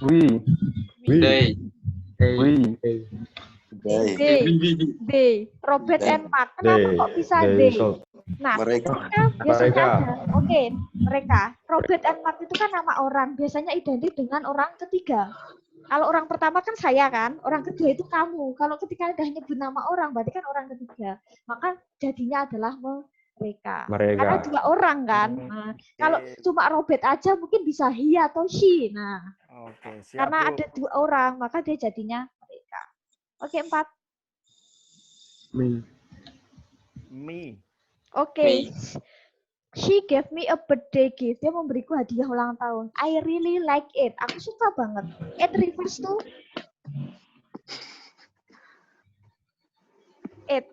We. They. They. Robert and Mark. Kenapa kok bisa they? Nah, Mereka. biasanya ada. Oke, mereka. Robert and Mark itu kan nama orang. Biasanya identik dengan orang ketiga. Kalau orang pertama kan saya kan, orang kedua itu kamu. Kalau ketika udah nyebut nama orang, berarti kan orang ketiga. Maka jadinya adalah mereka. Karena 2 orang kan. Nah, kalau cuma Robert aja mungkin bisa he atau she. Nah, siap, karena Bu. ada 2 orang, maka dia jadinya mereka. Oke, 4. Me. Oke. She gave me a birthday gift. Dia memberiku hadiah ulang tahun. I really like it. Aku suka banget. It refers to it.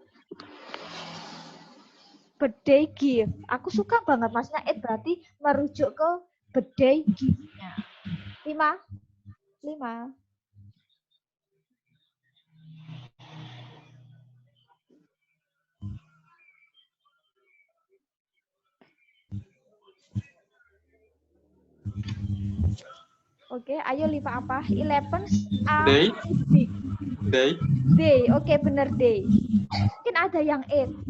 Birthday gift. Aku suka banget. Maksudnya it berarti merujuk ke birthday gift-nya. 5. Oke, ayo Liva apa? 11 A Day. big. Day. Day, oke bener day. Mungkin ada yang 8.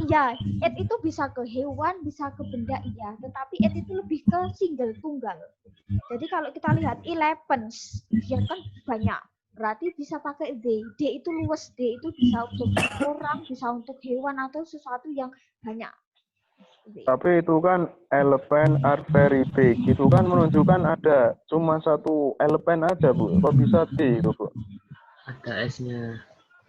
Iya, 8 itu bisa ke hewan, bisa ke benda iya. Tetapi 8 itu lebih ke single tunggal. Jadi kalau kita lihat 11, dia kan banyak. Berarti bisa pakai day. Day itu luas, day itu bisa untuk orang, bisa untuk hewan atau sesuatu yang banyak. Tapi itu kan elephant are very big. Itu kan menunjukkan ada cuma satu elephant aja, Bu. Kok bisa D itu, Bu? Ada S-nya.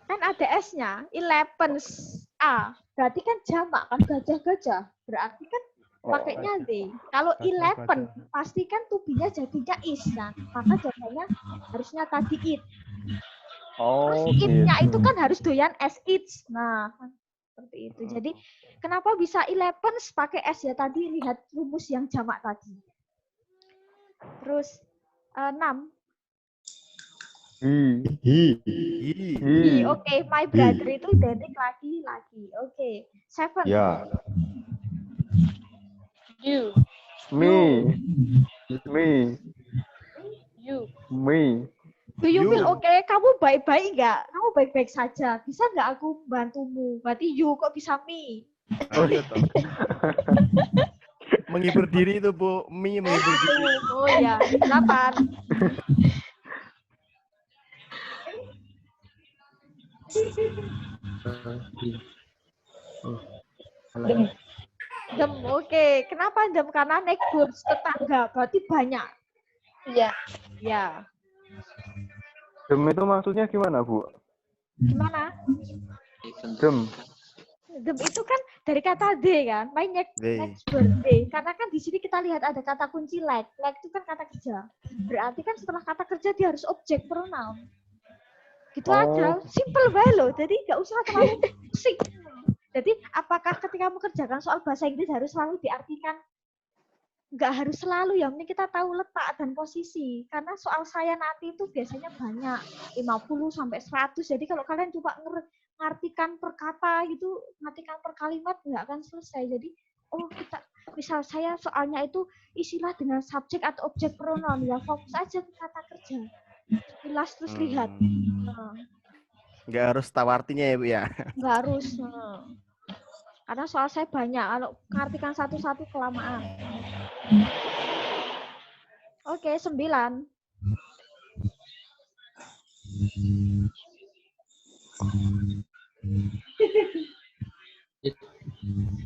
Kan ada S-nya, 11 A. Berarti kan jamak kan gajah-gajah. Berarti kan pakainya D. Kalau 11 pasti kan tubinya jadinya is kan. Maka jadinya harusnya tadi it. Terus it-nya itu kan harus doyan S its. Nah, kan seperti itu. Jadi kenapa bisa 11 pakai S ya tadi lihat rumus yang jamak tadi. Terus 6. Oke, my brother itu identik laki-laki. Oke, 7. Ya. You. Me. You. Me. Do you feel okay? Kamu baik-baik nggak? Kamu baik-baik saja. Bisa nggak aku bantumu? Berarti you kok bisa me? Oh, iya toh. Menghibur diri itu, Bu. Menghibur diri. Oh ya, 8. Dem, oke. Kenapa dem? Karena neighbors, tetangga. Berarti banyak. Iya. Ya. Dem itu maksudnya gimana, Bu? Gimana? Dem. Dem itu kan dari kata D kan, main next D. Karena kan di sini kita lihat ada kata kunci like. Like itu kan kata kerja. Berarti kan setelah kata kerja dia harus objek pronoun. Gitu aja, simple banget loh. Jadi nggak usah terlalu pusing. Jadi apakah ketika mengerjakan soal bahasa Inggris harus selalu diartikan? Nggak harus selalu, yang penting kita tahu letak dan posisi. Karena soal saya nanti itu biasanya banyak, 50 sampai 100. Jadi kalau kalian coba ngartikan per kata gitu, ngartikan per kalimat, nggak akan selesai. Jadi, kita misal saya soalnya itu istilah dengan subjek atau objek pronoun, ya fokus aja ke kata kerja. Jelas terus lihat. Nah. Nggak harus tahu artinya ya, Bu ya? Nggak harus. Karena soal saya banyak, kalau mengartikan satu-satu kelamaan. Oke, 9.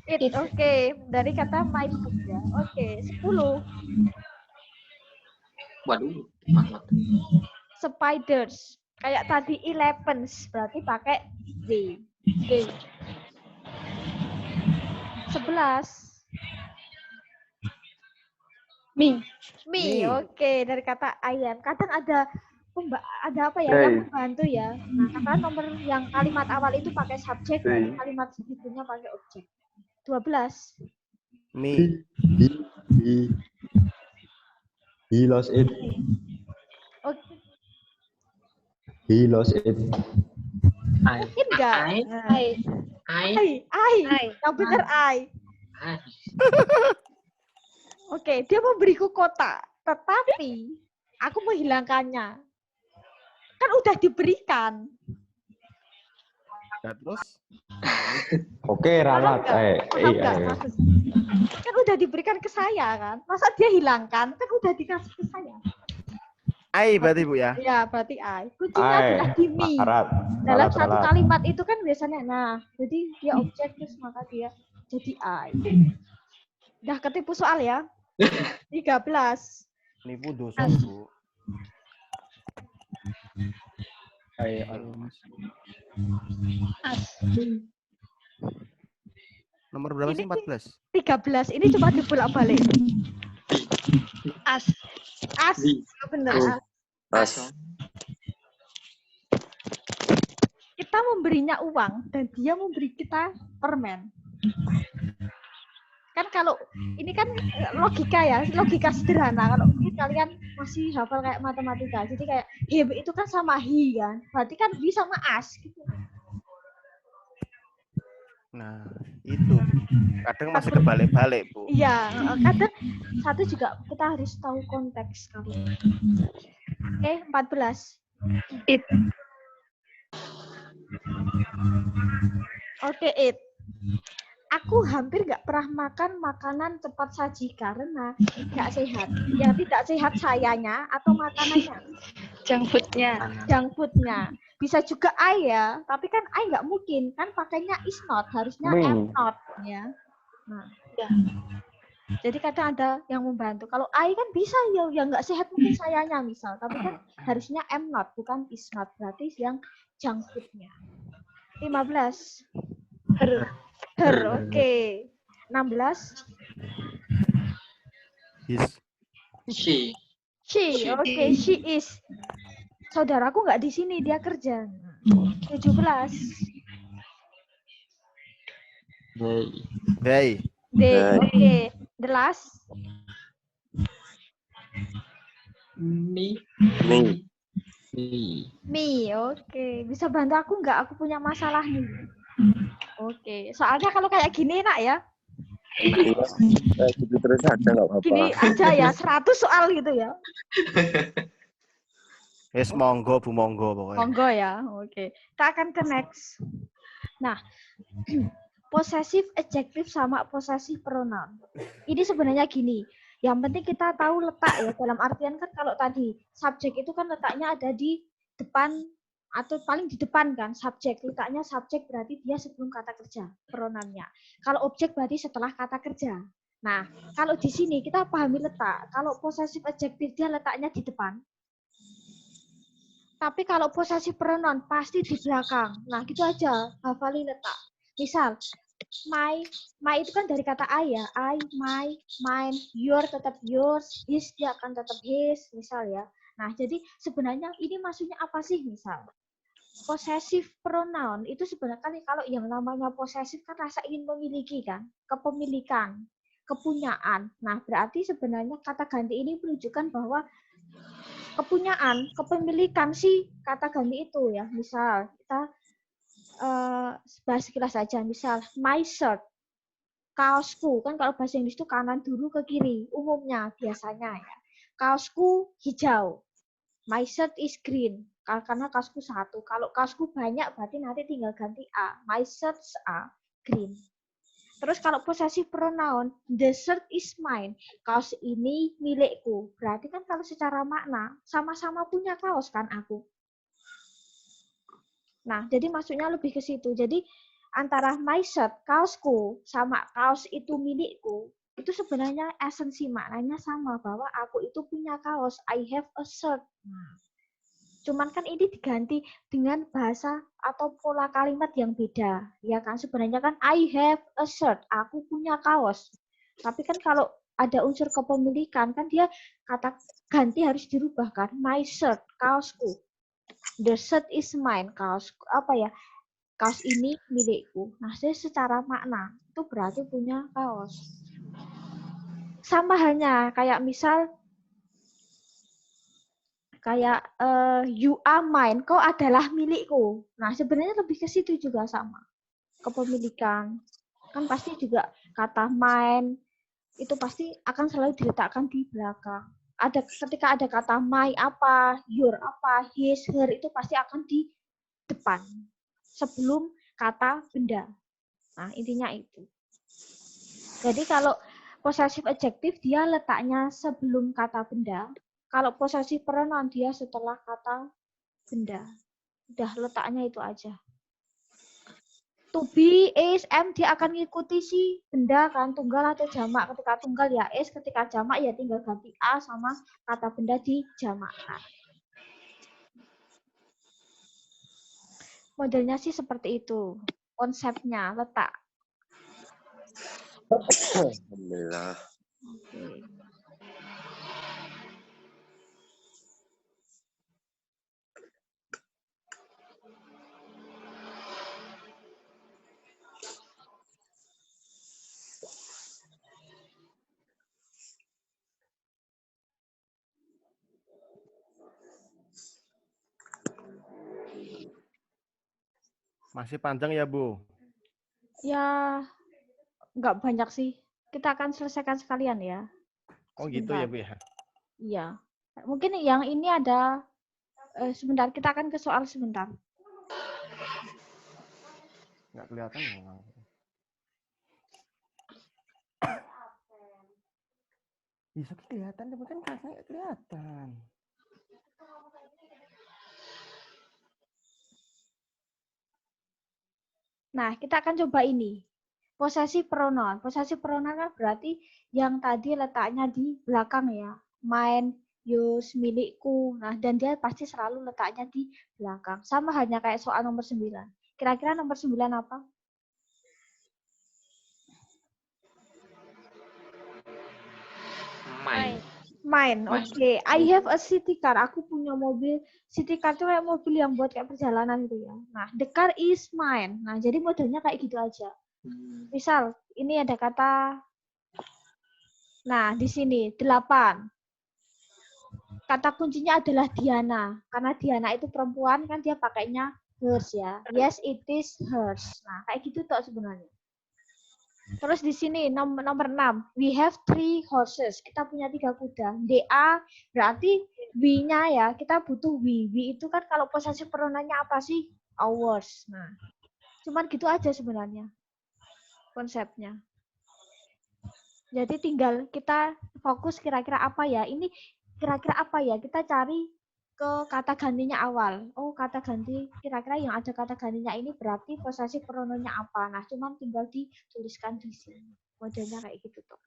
It, oke. Dari kata my book ya. Oke, 10. Waduh, mantap. Spiders. Kayak tadi 11, berarti pakai D. D. 11. Me, oke. Dari kata ayam. Kadang ada apa ya yang membantu ya. Nah, kata nomor yang kalimat awal itu pakai subjek, dan kalimat berikutnya pakai objek. 12. Me. He lost it. Oke. He lost it. Mungkin nggak? I. Yang benar I. Oke, dia memberiku kotak, tetapi aku menghilangkannya. Kan udah diberikan. Nah, terus? Oke, ralat. Kan udah diberikan ke saya kan. Masa dia hilangkan? Kan udah dikasih ke saya. I berarti, Bu ya? Ya, berarti I. Kuncinya adalah di me. Dalam satu kalimat itu kan biasanya, nah, jadi dia objek terus maka dia jadi I. Udah ketipu soal ya? 13. Nipu dosa, Bu. Nomor berapa sih? 14? 13. Ini cuma dibolak-balik. As. Bener. As. Kita memberinya uang dan dia memberi kita permen. Kan kalau ini kan logika ya, logika sederhana. Kalau mungkin kalian masih hafal kayak matematika, jadi kayak he itu kan sama he kan, berarti kan he sama as gitu. Nah, itu. Kadang masih kebalik-balik, Bu. Iya, kadang satu juga kita harus tahu konteks kalau. Oke, 14. It. Oke, it. Aku hampir nggak pernah makan makanan cepat saji karena nggak sehat. Yang tidak sehat sayanya atau makanannya, Junk food-nya. junk food-nya. Bisa juga I ya, tapi kan I nggak mungkin kan pakainya is not, harusnya am not ya. Nah, Ya. jadi kadang ada yang membantu. Kalau I kan bisa ya, yang nggak sehat mungkin sayanya misal, tapi kan harusnya am not bukan is not, berarti yang junk food-nya. 15. Her. Her, oke. 16. His. She. She, oke, she is. Saudaraku nggak di sini, dia kerja. 17. They. They, oke. The last. Me. Me. Me, oke. Bisa bantu aku nggak? Aku punya masalah nih. Oke, soalnya kalau kayak gini enak ya. Gitu terus aja nggak apa-apa. Gini aja ya, 100 soal gitu ya. Yes, monggo, Bu, monggo pokoknya. Monggo ya, oke. Kita akan ke next. Nah, possessive adjective sama possessive pronoun. Ini sebenarnya gini, yang penting kita tahu letak ya, dalam artian kan kalau tadi subjek itu kan letaknya ada di depan atau paling di depan kan, subjek. Letaknya subjek berarti dia sebelum kata kerja, pronounnya. Kalau objek berarti setelah kata kerja. Nah, kalau di sini kita pahami letak. Kalau possessive adjective dia letaknya di depan. Tapi kalau possessive pronoun pasti di belakang. Nah, gitu aja, hafalin letak. Misal, my itu kan dari kata I ya. I, my, mine, your tetap yours, his dia akan tetap his, misal ya. Nah, jadi sebenarnya ini maksudnya apa sih misal? Possessive pronoun itu sebenarnya kan kalau yang namanya possessive kan rasa ingin memiliki kan, kepemilikan, kepunyaan. Nah, berarti sebenarnya kata ganti ini menunjukkan bahwa kepunyaan, kepemilikan si kata ganti itu ya. Misal kita bahas sekilas saja. Misal my shirt, kaosku kan kalau bahasa Inggris itu kanan dulu ke kiri umumnya biasanya ya. Kaosku hijau, my shirt is green karena kaosku satu. Kalau kaosku banyak berarti nanti tinggal ganti a. My shirts are green. Terus kalau possessive pronoun, the shirt is mine. Kaos ini milikku. Berarti kan kalau secara makna, sama-sama punya kaos kan aku. Nah, jadi maksudnya lebih ke situ. Jadi antara my shirt, kaosku, sama kaos itu milikku, itu sebenarnya esensi maknanya sama. Bahwa aku itu punya kaos. I have a shirt. Nah, cuman kan ini diganti dengan bahasa atau pola kalimat yang beda. Ya kan, sebenarnya kan I have a shirt, aku punya kaos. Tapi kan kalau ada unsur kepemilikan, kan dia kata ganti harus dirubah kan. My shirt, kaosku. The shirt is mine, kaos apa ya? Kaos ini milikku. Nah, jadi secara makna itu berarti punya kaos. Sama halnya kayak misal kayak you are mine, kau adalah milikku. Nah, sebenarnya lebih ke situ juga sama. Kepemilikan. Kan pasti juga kata mine itu pasti akan selalu diletakkan di belakang. Ketika ada kata my apa, your apa, his, her itu pasti akan di depan sebelum kata benda. Nah, intinya itu. Jadi kalau possessive adjective dia letaknya sebelum kata benda. Kalau possessive pronoun dia setelah kata benda. Udah letaknya itu aja. To be, is, am dia akan ngikuti si benda kan, tunggal atau jamak. Ketika tunggal ya is, ketika jamak ya tinggal ganti a sama kata benda di jamakkan. Modelnya sih seperti itu. Konsepnya, letak. Alhamdulillah. Oke. Masih panjang ya, Bu? Ya, nggak banyak sih. Kita akan selesaikan sekalian ya. Oh gitu ya Sebentar. Bu ya. Iya. Mungkin yang ini ada sebentar, kita akan ke soal sebentar. Nggak kelihatan ya. Bisa kelihatan tapi kan kelasnya nggak kelihatan. Nah, kita akan coba ini. Possessive pronoun. Possessive pronoun kan berarti yang tadi letaknya di belakang ya. Mine, yours, milikku. Nah, dan dia pasti selalu letaknya di belakang. Sama halnya kayak soal nomor 9. Kira-kira nomor 9 apa? Mine. Mine. Oke. I have a city car. Aku punya mobil. City car itu kayak mobil yang buat kayak perjalanan gitu ya. Nah, the car is mine. Nah, jadi modelnya kayak gitu aja. Misal, ini ada kata, nah di sini 8. Kata kuncinya adalah Diana. Karena Diana itu perempuan, kan dia pakainya hers ya. Yes, it is hers. Nah, kayak gitu toh sebenarnya. Terus di sini nomor 6. We have 3 horses. Kita punya 3 kuda. They are, berarti we-nya ya, kita butuh we. We itu kan kalau posesif pronoun-nya apa sih? Ours. Nah, cuman gitu aja sebenarnya konsepnya. Jadi tinggal kita fokus kira-kira apa ya. Ini kira-kira apa ya. Kita cari ke kata gantinya awal. Oh, kata ganti kira-kira yang ada kata gantinya ini berarti posesif pronounnya apa. Nah, cuman tinggal dituliskan di sini. Modelnya kayak gitu tuh.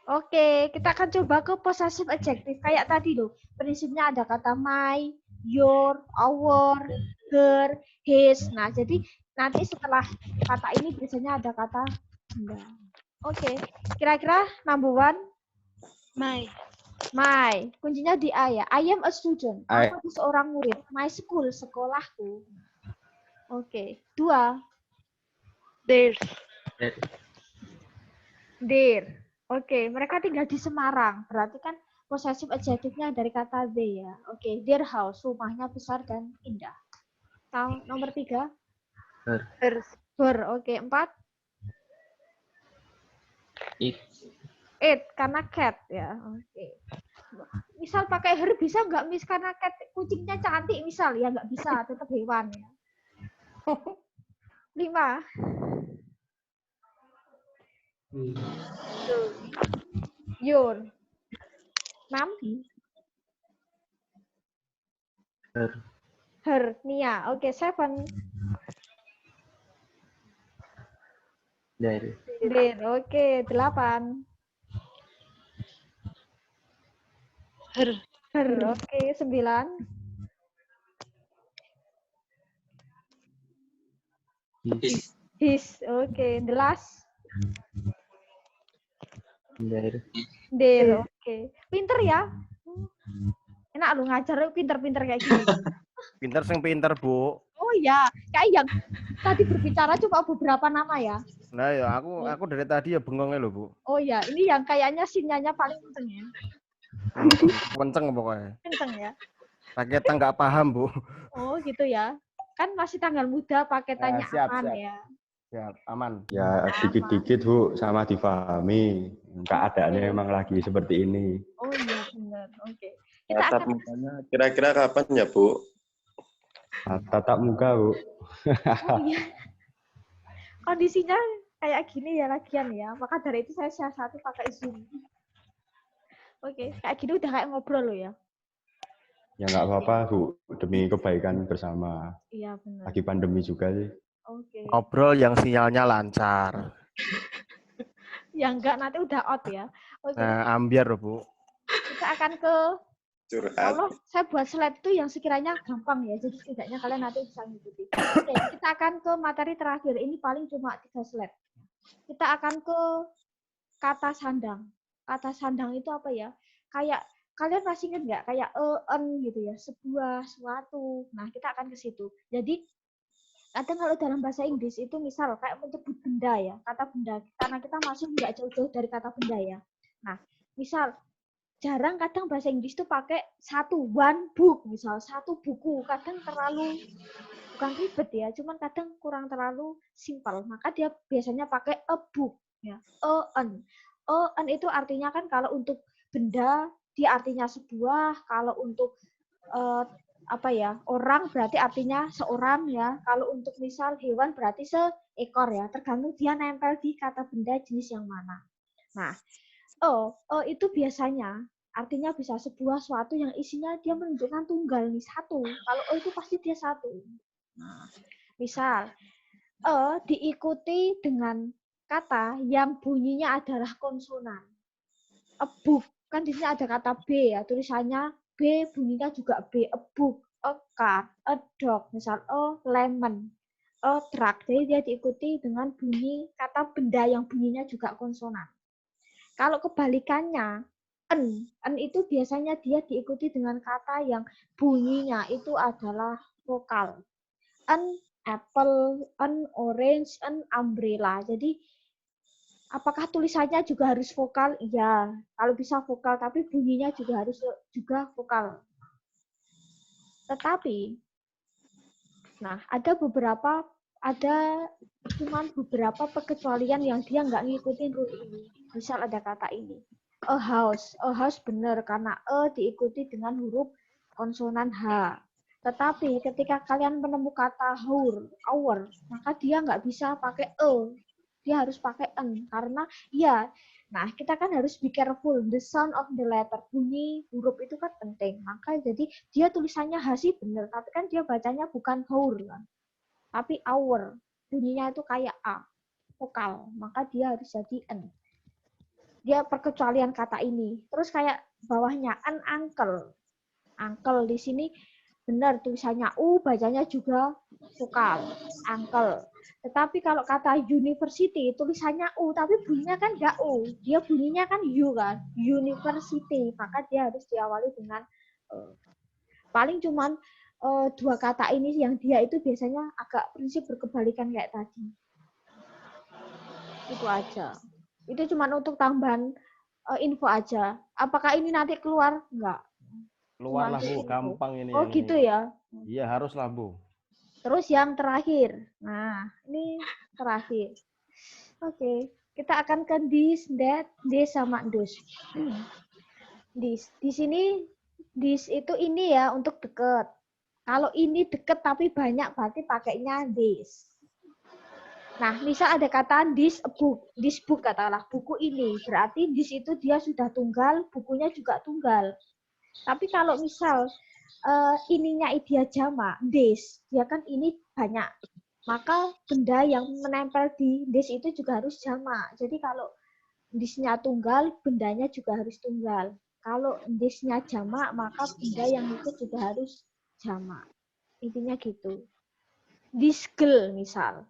Oke, kita akan coba ke possessive adjective. Kayak tadi loh, prinsipnya ada kata my, your, our, her, his. Nah, jadi nanti setelah kata ini biasanya ada kata benda. Oke, kira-kira number 1, My. my. Kuncinya di A ya. I am a student. I- Aku seorang murid. My school, sekolahku. Oke, 2, Theirs. their. Oke, mereka tinggal di Semarang. Berarti kan possessive adjective-nya dari kata they ya. Oke, their house, rumahnya besar dan indah. Nomor 3, Hers. her. Oke, 4, It. it karena cat ya. Oke. Misal pakai her bisa nggak Miss karena cat kucingnya cantik misal ya nggak bisa, tetap hewan ya. 5, your. 6, her. Nia. Oke, 7, Dari. their. Oke, 8, Her. her. Oke, 9, His. his. Oke, the last, Dari. their. Oke, pinter ya. Enak lu ngajar pinter-pinter kayak gini. Pinter sing pinter Bu. Oh ya, kayak yang tadi berbicara cuma beberapa nama ya. Nah ya aku dari tadi ya bengongnya loh Bu. Oh ya, ini yang kayaknya sinyalnya paling kenceng ya. Kenceng pokoknya. Kenceng ya. Paketnya nggak paham Bu. Oh gitu ya. Kan masih tanggal muda paketannya Siap, aman siap. ya. Siap, aman. Ya dikit-dikit Bu sama difahami. Keadaannya memang lagi seperti ini. Oh iya benar. Oke. Kita Tatap akan mukanya kira-kira kapan ya, Bu? Tatap muka Bu. oh iya. Kondisinya kayak gini ya lagian ya. Maka dari itu saya siasati pakai Zoom. Oke, kayak gini udah kayak ngobrol loh ya. Ya nggak apa-apa Bu, demi kebaikan bersama. Iya benar. Lagi pandemi juga sih. Oke. Ngobrol yang sinyalnya lancar. Ya enggak nanti udah out ya. Oke. Nah, ambiar loh Bu. Kita akan ke Curhat. Allah, saya buat slide itu yang sekiranya gampang ya, jadi setidaknya kalian nanti bisa ngikuti. Oke, kita akan ke materi terakhir. Ini paling cuma 3 slide. Kita akan ke kata sandang. Kata sandang itu apa ya? Kayak kalian masih ingat nggak? Kayak en gitu ya, sebuah, suatu. Nah, kita akan ke situ. Jadi kadang kalau dalam bahasa Inggris itu misal kayak menyebut benda ya, kata benda. Karena kita masih nggak jauh-jauh dari kata benda ya. Nah, misal jarang kadang bahasa Inggris tuh pakai one book, misal satu buku, kadang terlalu bukan ribet ya, cuman kadang kurang terlalu simpel. Maka dia biasanya pakai a book ya. An itu artinya kan kalau untuk benda dia artinya sebuah, kalau untuk orang berarti artinya seorang ya. Kalau untuk misal hewan berarti seekor ya, tergantung dia nempel di kata benda jenis yang mana. Nah, itu biasanya artinya bisa sebuah suatu yang isinya dia menunjukkan tunggal nih, satu. Kalau itu pasti dia satu. Nah, misal diikuti dengan kata yang bunyinya adalah konsonan. A book, kan di sini ada kata B ya, tulisannya B, bunyinya juga B. A book, a car, a dog, misal a lemon, a truck. Jadi dia diikuti dengan bunyi kata benda yang bunyinya juga konsonan. Kalau kebalikannya, en itu biasanya dia diikuti dengan kata yang bunyinya itu adalah vokal. An apple, an orange, an umbrella. Jadi apakah tulisannya juga harus vokal? Iya, kalau bisa vokal, tapi bunyinya juga harus juga vokal. Tetapi, nah ada cuman beberapa perkecualian yang dia nggak ngikutin rule ini. Misal ada kata ini, a house benar karena diikuti dengan huruf konsonan H. Tetapi ketika kalian menemukan kata hour, maka dia nggak bisa pakai dia harus pakai en karena ya. Nah kita kan harus be careful, the sound of the letter, bunyi huruf itu kan penting. Maka jadi dia tulisannya H sih benar, tapi kan dia bacanya bukan hour kan, tapi hour, bunyinya itu kayak A, vokal, maka dia harus jadi N. Dia perkecualian kata ini. Terus kayak bawahnya, an uncle. Uncle di sini benar tulisannya U, bacanya juga vokal, uncle. Tetapi kalau kata university, tulisannya U, tapi bunyinya kan nggak U. Dia bunyinya kan U kan, university. Maka dia harus diawali dengan paling cuman dua kata ini yang dia itu biasanya agak prinsip berkebalikan kayak tadi. Itu aja. Itu cuma untuk tambahan info aja. Apakah ini nanti keluar? Enggak. Keluar lah Bu, gampang ini. Oh gitu ini. ya? Iya haruslah Bu. Terus yang terakhir. Nah, ini terakhir. Oke, kita akan ke this, that, this sama dus. This. Di sini this itu ini ya untuk deket. Kalau ini deket tapi banyak berarti pakainya this. Nah, misal ada kata this book katakanlah buku ini, berarti this itu dia sudah tunggal, bukunya juga tunggal. Tapi kalau misal ininya dia jamak, this, dia kan ini banyak. Maka benda yang menempel di this itu juga harus jamak. Jadi kalau this-nya tunggal, bendanya juga harus tunggal. Kalau this-nya jamak, maka benda yang itu juga harus jamak. Intinya gitu. This girl misal.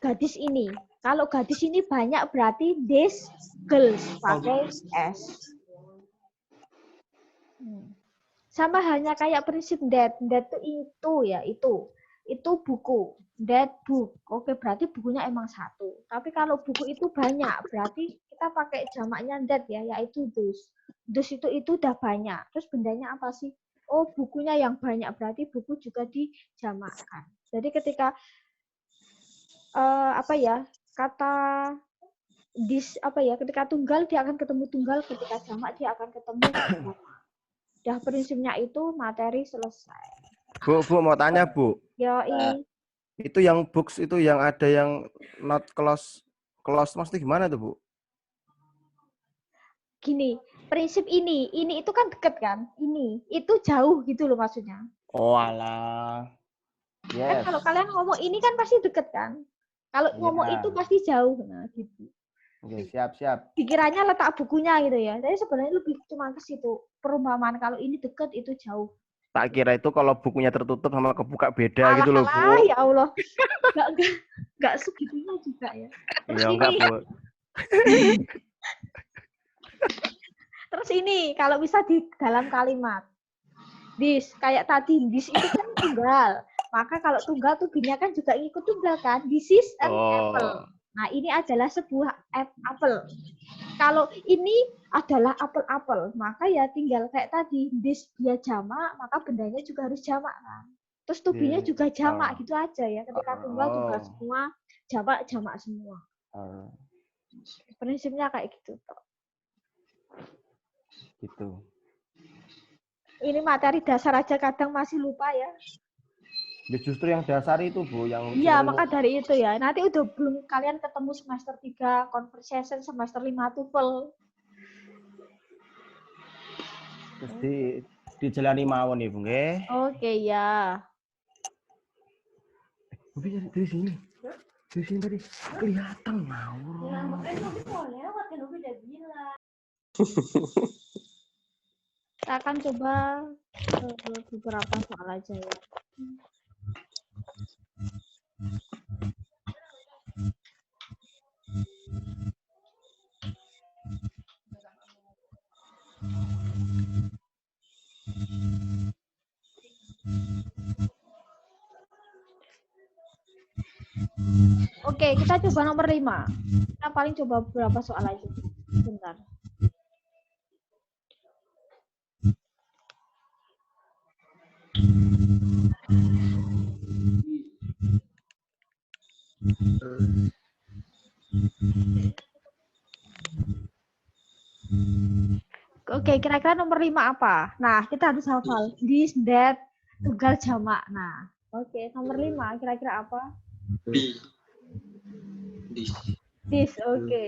Gadis ini. Kalau gadis ini banyak berarti these girls pakai S. Sama halnya kayak prinsip that. That itu ya, itu. Itu buku. That book. Oke, berarti bukunya emang satu. Tapi kalau buku itu banyak, berarti kita pakai jamaknya that ya, yaitu those. Those itu udah banyak. Terus bendanya apa sih? Oh, bukunya yang banyak, berarti buku juga dijamakkan. Jadi ketika kata this ketika tunggal dia akan ketemu tunggal, ketika jamak dia akan ketemu jamak. Dah prinsipnya itu materi selesai. Bu mau tanya Bu. Yoi. Itu yang books itu yang ada yang not close maksudnya gimana tuh Bu? Gini, prinsip ini itu kan deket kan, ini itu jauh gitu loh maksudnya. Oh alah. Yes. Kan kalau kalian ngomong ini kan pasti deket kan. Kalau ngomong itu pasti jauh, nah gitu. Oke, siap. Dikiranya letak bukunya gitu ya. Tapi sebenarnya lebih cuma ke situ. Perumpamaan kalau ini deket itu jauh. Tak kira itu kalau bukunya tertutup sama kebuka beda gitu loh, Bu. Ya Allah. Enggak segitunya juga ya. Terus ya, enggak, Bu. Terus ini kalau bisa di dalam kalimat. This kayak tadi, this itu kan tunggal. Maka kalau tunggal tuh B-nya kan juga ikut tunggal kan. This is an apple. Nah, ini adalah sebuah apel. Kalau ini adalah apel-apel, maka ya tinggal kayak tadi, this dia jamak, maka bendanya juga harus jamak kan. Terus tubinya juga jamak gitu aja ya. Ketika tunggal semua, jamak semua. Prinsipnya kayak gitu. Gitu. Ini materi dasar aja kadang masih lupa ya. Ya justru yang dasar itu, Bu, yang Iya, maka dari itu ya. Nanti udah belum kalian ketemu semester 3 conversation, semester 5 TOEFL. Terus dijalani mawon nih, Bu, nggih. Oke, ya. Tapi dari sini. Dari sini tadi kelihatan ngawur. Ya, makanya Novi mau lewat kan Novi udah bilang. Kita akan coba beberapa soal aja ya. Oke, kita coba nomor 5. Kita paling coba beberapa soal aja. Bentar. Oke, kira-kira nomor 5 apa? Nah, kita harus hafal. This, that, tunggal jamak. Nah, oke, nomor 5 kira-kira apa? This, oke.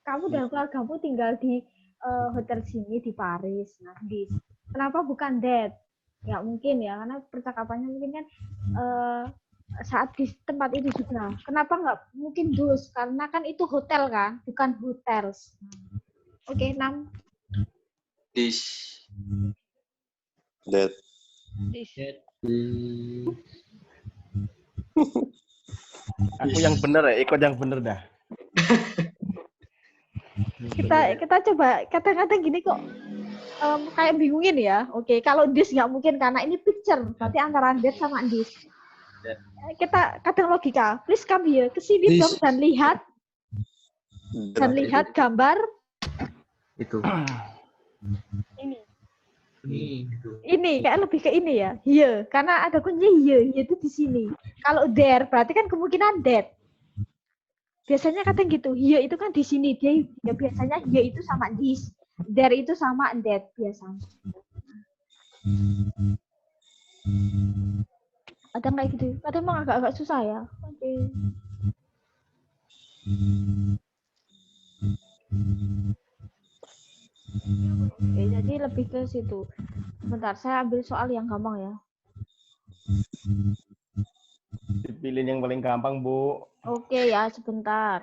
Kamu dan keluargamu tinggal di hotel sini di Paris. Nah, this. Kenapa bukan that? Ya mungkin ya, karena percakapannya mungkin kan saat di tempat itu juga. Kenapa nggak mungkin those? Karena kan itu hotel kan, bukan hotels. Oke, 6. This. That. This. Aku yang bener ya, ikut yang bener dah. Kita coba kadang-kadang gini kok kayak bingungin ya. Oke, kalau this nggak mungkin karena ini picture, berarti antara that sama this. Kita kadang logika, please come here, ke sini dong dan lihat gambar Itu. ini kayak lebih ke ini ya, here, karena ada kunci here itu di sini. Kalau there berarti kan kemungkinan that. Biasanya kadang gitu, here itu kan di sini, dia ya biasanya here itu sama this, there itu sama that biasanya. Kadang kayak gitu, kadang emang agak susah ya. Oke. Oke, jadi lebih ke situ. Bentar, saya ambil soal yang gampang ya. Dipilih yang paling gampang, Bu. Oke ya, sebentar.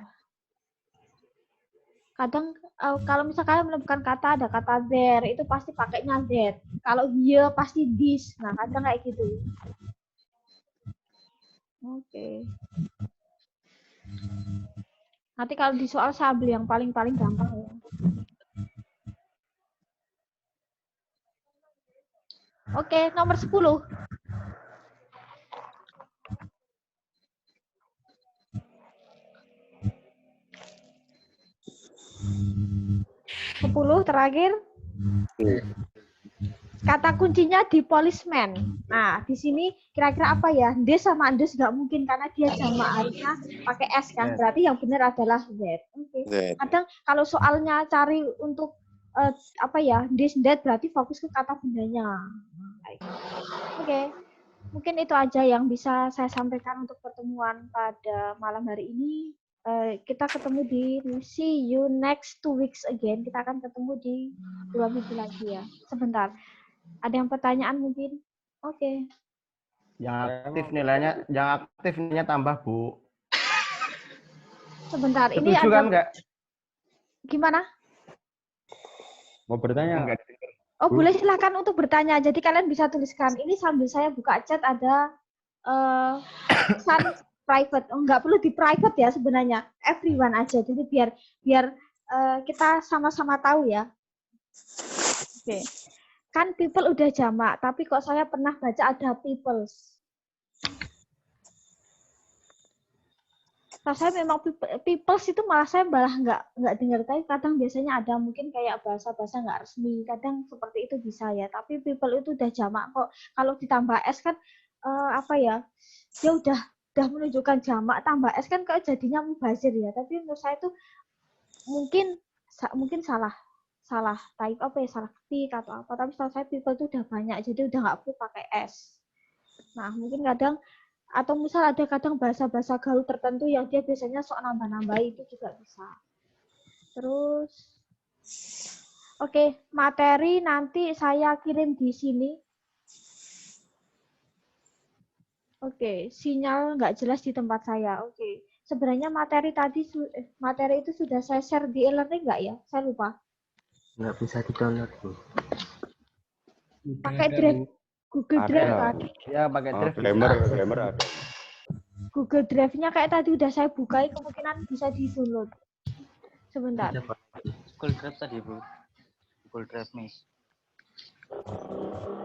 Kadang kalau misalnya kalian menemukan kata ada kata there, itu pasti pakainya that. Kalau here pasti this. Nah, kadang kayak gitu. Oke. Nanti kalau di soal saya ambil yang paling gampang ya. Oke, nomor 10. Terakhir. Kata kuncinya di policeman. Nah, di sini kira-kira apa ya? This sama this nggak mungkin karena dia jamak, harusnya pakai S kan. Berarti yang benar adalah that. Oke. Kadang kalau soalnya cari untuk apa ya? This that berarti fokus ke kata bendanya. Oke. Mungkin itu aja yang bisa saya sampaikan untuk pertemuan pada malam hari ini. Kita ketemu di see you next 2 weeks again. Kita akan ketemu di 2 minggu lagi ya. Sebentar. Ada yang pertanyaan mungkin? Oke. Yang aktif nilainya tambah, Bu. Sebentar. Ini Setuju ada kan enggak? Gimana? Mau bertanya enggak? Oh, boleh silakan untuk bertanya. Jadi kalian bisa tuliskan. Ini sambil saya buka chat ada pesan private. Oh, nggak perlu di private ya sebenarnya. Everyone aja. Jadi biar kita sama-sama tahu ya. Oke. Kan people udah jamak, tapi kok saya pernah baca ada peoples. saya memang peoples itu malah saya malah nggak dengar, tapi kadang biasanya ada mungkin kayak bahasa-bahasa nggak resmi, kadang seperti itu bisa ya. Tapi people itu udah jamak kok. Kalau ditambah s kan apa ya? Dia udah menunjukkan jamak, tambah s kan kayak jadinya mubazir ya. Tapi menurut saya itu mungkin salah type apa ya, salah ketik atau apa. Tapi setahu saya people itu udah banyak, jadi udah nggak perlu pakai s. Nah mungkin kadang atau misal ada kadang bahasa-bahasa gaul tertentu yang dia biasanya sok nambah-nambah, itu juga bisa. Terus, oke, materi nanti saya kirim di sini. Oke, sinyal nggak jelas di tempat saya. Oke, sebenarnya materi itu sudah saya share di e-learning nggak ya? Saya lupa. Nggak bisa di-download, Bu. Pakai drive Google Drive kan? Ya, pakai drive. Grammar ada. Google Drive-nya kayak tadi udah saya bukai, kemungkinan bisa di-download. Sebentar. Google Drive tadi, Bu. Google Drive nih.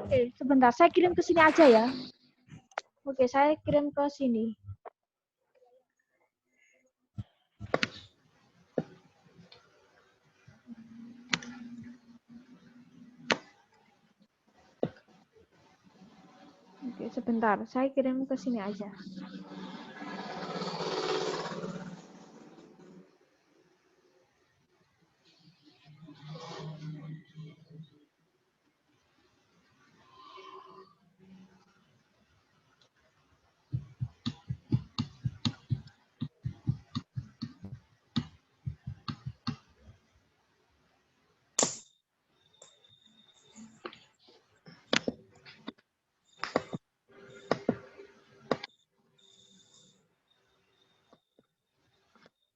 Oke, sebentar. Saya kirim ke sini aja ya. Oke, saya kirim ke sini. Oke, sebentar. Saya kirim ke sini aja.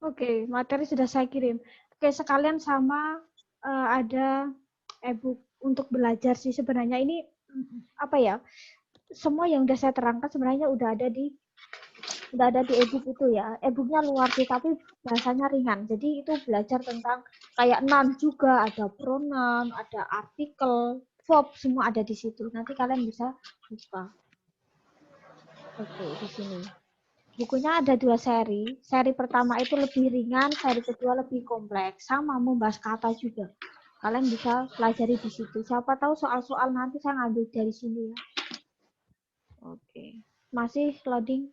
Oke, materi sudah saya kirim. Oke, sekalian sama ada e-book untuk belajar sih sebenarnya. Ini apa ya? Semua yang udah saya terangkan sebenarnya udah ada di e-book itu ya. E-booknya luar sih, tapi bahasanya ringan. Jadi itu belajar tentang kayak noun juga, ada pronoun, ada artikel, verb, semua ada di situ. Nanti kalian bisa buka. Oke, di sini. Bukunya ada 2 seri. Seri pertama itu lebih ringan, seri kedua lebih kompleks. Sama membahas kata juga. Kalian bisa pelajari di situ. Siapa tahu soal-soal nanti saya ngambil dari sini ya. Oke. Masih loading?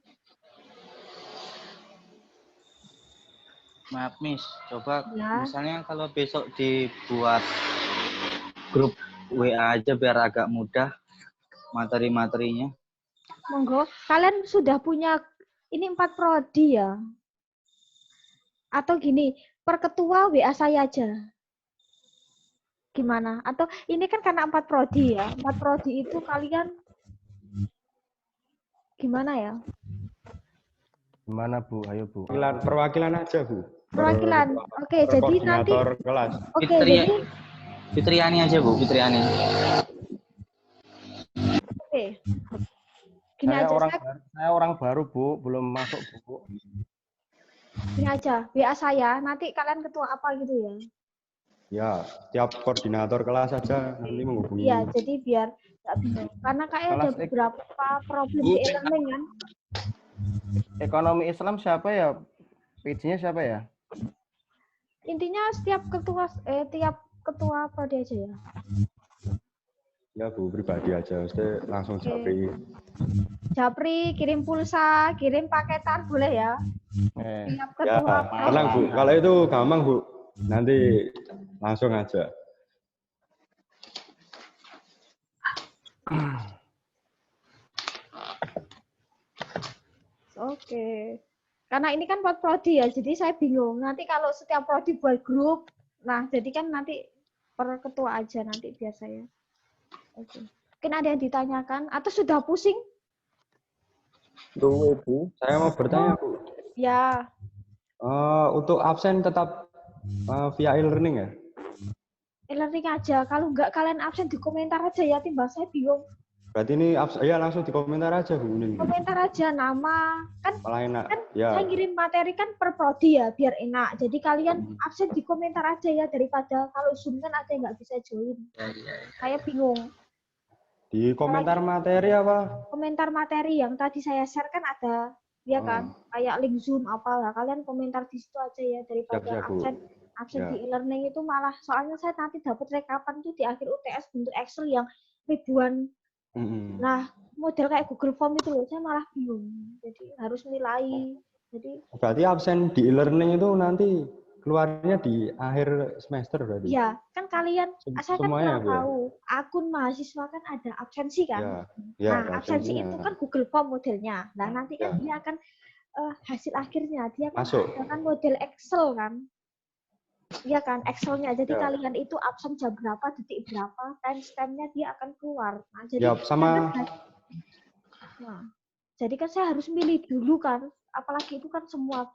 Maaf, Miss. Coba Ya. misalnya kalau besok dibuat grup WA aja biar agak mudah materi-materinya. Monggo. Kalian sudah punya ini 4 prodi ya? Atau gini, per ketua WA saya aja. Gimana? Atau ini kan karena 4 prodi ya. 4 prodi itu kalian gimana ya? Gimana, Bu? Ayo, Bu. Perwakilan aja, Bu. Perwakilan. Oke, jadi nanti kelas. oke, jadi Fitriani aja, Bu, Fitriani. oke. Gini aja, saya orang baru, Bu, belum masuk, Bu. Gini aja, WA saya, nanti kalian ketua apa gitu ya? Ya, tiap koordinator kelas saja nanti menghubungi. Iya, jadi biar nggak bingung. Karena kayak ada beberapa problem di e-learning kan. Ekonomi Islam siapa ya? PJ-nya siapa ya? Intinya tiap ketua prodi aja ya. Ya, Bu, pribadi aja. Mesti langsung Japri. Japri, kirim pulsa, kirim paketan, boleh ya? Tiap ketua ya, tenang, Bu. Kalau itu gampang, Bu. Nanti langsung aja. Oke. Karena ini kan buat prodi ya, jadi saya bingung. Nanti kalau setiap prodi buat grup, nah jadi kan nanti per ketua aja nanti biar saya. Oke. Mungkin ada yang ditanyakan atau sudah pusing? Tuh, Bu. Saya mau bertanya, Bu. Ya. Untuk absen tetap via e-learning ya? E-learning aja. Kalau nggak kalian absen di komentar aja ya, timbang saya bingung. Berarti ini ya langsung di komentar aja, Bu. Komentar aja nama. Kan, malah enak. Kan ya. saya ngirim materi kan per prodi ya, biar enak. Jadi kalian absen di komentar aja ya, daripada kalau Zoom kan ada yang nggak bisa join. Saya bingung. Di komentar materi apa? Komentar materi yang tadi saya share kan ada ya kan? Kayak link Zoom apalah, kalian komentar di situ aja ya daripada Siap, Bu. absen Ya. di e-learning itu malah soalnya saya nanti dapat rekapan tuh di akhir UTS bentuk Excel yang ribuan. Nah, model kayak Google Form itu loh, saya malah bingung. Jadi harus nilai. Jadi Berarti absen di e-learning itu nanti keluarnya di akhir semester berarti? ya, kan kalian, saya kan Semuanya, kurang Bu, ya? tahu. Akun mahasiswa kan ada absensi kan? Ya, ya, Nah, ada absensi absensinya. itu kan Google Form modelnya. Nah, nanti kan Ya. dia akan hasil akhirnya dia kan Masuk. ada kan model Excel kan? Iya kan, Excelnya. Jadi Ya. kalian itu absen jam berapa, detik berapa, timestamp-nya dia akan keluar. Nah, jadi Ya, sama nah, jadi kan saya harus milih dulu kan. Apalagi itu kan semua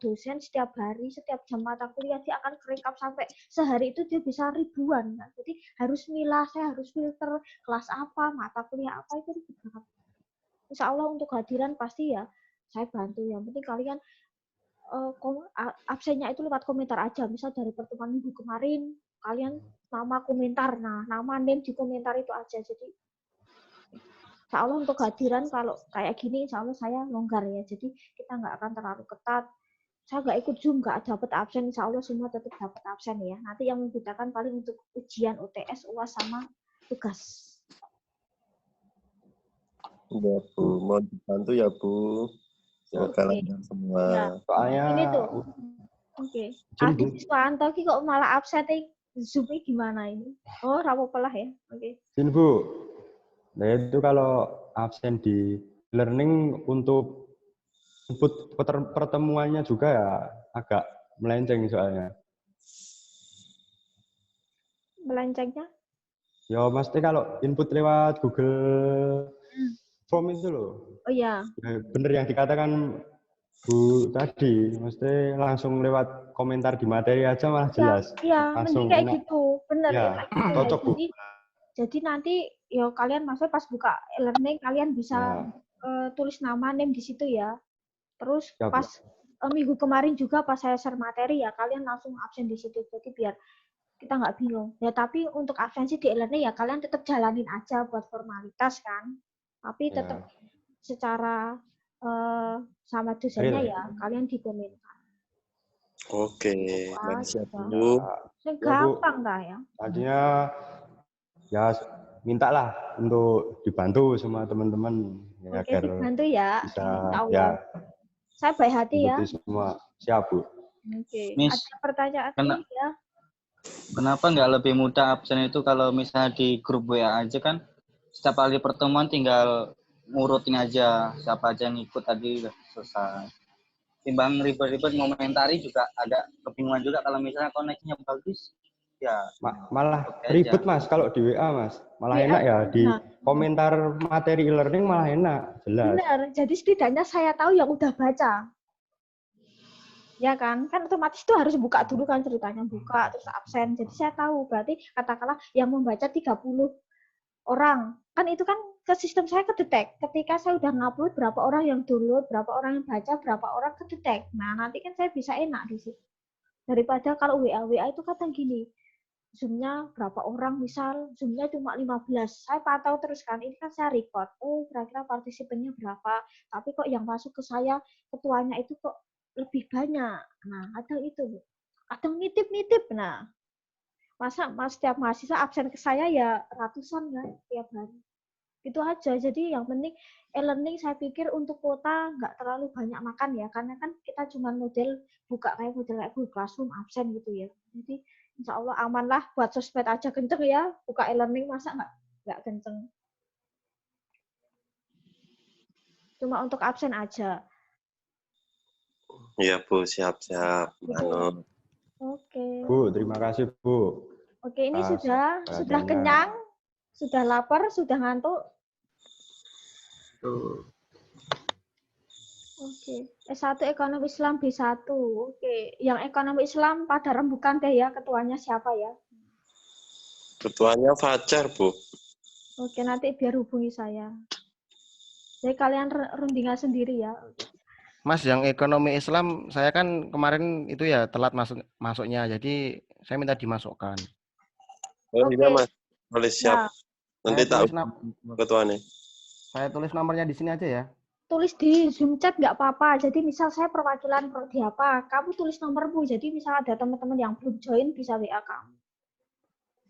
dosen setiap hari, setiap jam mata kuliah dia akan kerekap sampai sehari itu dia bisa ribuan. Kan? Jadi harus milah, saya harus filter kelas apa, mata kuliah apa itu ribet banget. Insya Allah untuk hadiran pasti ya saya bantu. Yang penting kalian absennya itu lewat komentar aja. Misal dari pertemuan minggu kemarin kalian nama komentar, nah nama name di komentar itu aja. Jadi Insya Allah untuk hadiran kalau kayak gini Insya Allah saya longgar ya. Jadi kita nggak akan terlalu ketat. Saya nggak ikut Zoom, nggak dapat absen. Insya Allah semua tetap dapat absen ya. Nanti yang membedakan paling untuk ujian UTS, UAS sama tugas. Ya Bu, mau dibantu ya Bu. Semoga lancar semua. Ya. soalnya Ini tuh. Oke. Aldi Siswanto ki kok malah absen Zoom ini gimana ini? Oh, rapopo lah ya. Oke. Sin Bu. Nah itu kalau absen di learning untuk input pertemuannya juga ya agak melenceng soalnya. Melencengnya? Ya pasti kalau input lewat Google Form itu loh. Oh iya. Bener yang dikatakan Bu tadi, mesti langsung lewat komentar di materi aja malah jelas. Iya, langsung mending kayak enak. gitu. Bener Ya, kayak gitu. cocok Bu. Jadi nanti ya kalian maksudnya pas buka e-learning kalian bisa tulis nama name di situ ya. Terus Ya, pas minggu kemarin juga pas saya share materi ya kalian langsung absen di situ. Jadi biar kita nggak bingung. Ya tapi untuk absensi di e-learning ya kalian tetap jalanin aja buat formalitas kan. Tapi tetap secara sama dosennya ya kalian di komentar. Oke, siap Bu. Gampang dah ya. Tadinya ya mintalah untuk dibantu sama teman-teman ya, Oke, agar dibantu ya. bisa ya. Saya baik hati ya. Semua siap Bu. Oke. Miss, ada pertanyaan lagi ya? Kenapa nggak lebih mudah absen itu kalau misalnya di grup WA aja kan setiap kali pertemuan tinggal ngurutin aja siapa aja yang ikut tadi udah selesai. Timbang ribet-ribet ngomentari juga agak kebingungan juga kalau misalnya koneksinya bagus ya. Malah ribet Mas kalau di WA Mas. Malah enak ya di komentar materi e-learning malah enak, jelas. Benar. Jadi setidaknya saya tahu yang udah baca. Ya kan otomatis itu harus buka dulu kan ceritanya, buka terus absen. Jadi saya tahu berarti katakanlah yang membaca 30 orang. Kan itu kan ke sistem saya kedetek. Ketika saya udah ngupload berapa orang yang download, berapa orang yang baca, berapa orang kedetek. Nah, nanti kan saya bisa enak di situ. Daripada kalau WA itu kadang gini. Zoom-nya berapa orang, misal Zoom-nya cuma 15. Saya pantau terus kan, ini kan saya record. Oh, kira-kira partisipannya berapa. Tapi kok yang masuk ke saya, ketuanya itu kok lebih banyak. Nah, kadang itu. Kadang nitip-nitip. Nah, masa setiap mahasiswa absen ke saya ya ratusan kan tiap hari. Itu aja. Jadi yang penting e-learning saya pikir untuk kuota nggak terlalu banyak makan ya. Karena kan kita cuma model buka kayak model kayak Google Classroom absen gitu ya. Jadi insya Allah aman lah buat sosmed aja kenceng ya. Buka e-learning masa nggak kenceng. Cuma untuk absen aja. Iya Bu, siap-siap. Oke. Bu, terima kasih Bu. Oke, ini sudah kenyang, sudah lapar, sudah ngantuk. Oke. S1 Ekonomi Islam B1. Oke, yang Ekonomi Islam pada rembukan deh ya, ketuanya siapa ya? Ketuanya Fajar, Bu. Oke, nanti biar hubungi saya. Jadi kalian rundingan sendiri ya. Mas, yang Ekonomi Islam saya kan kemarin itu ya telat masuknya, jadi saya minta dimasukkan. Oh iya Mas, boleh siap. Nah, Nanti tahu ketuanya. Saya tulis nomornya di sini aja ya. tulis di Zoom chat nggak apa-apa. Jadi misal saya perwakilan prodi apa, kamu tulis nomormu. Jadi misal ada teman-teman yang belum join bisa WA kamu.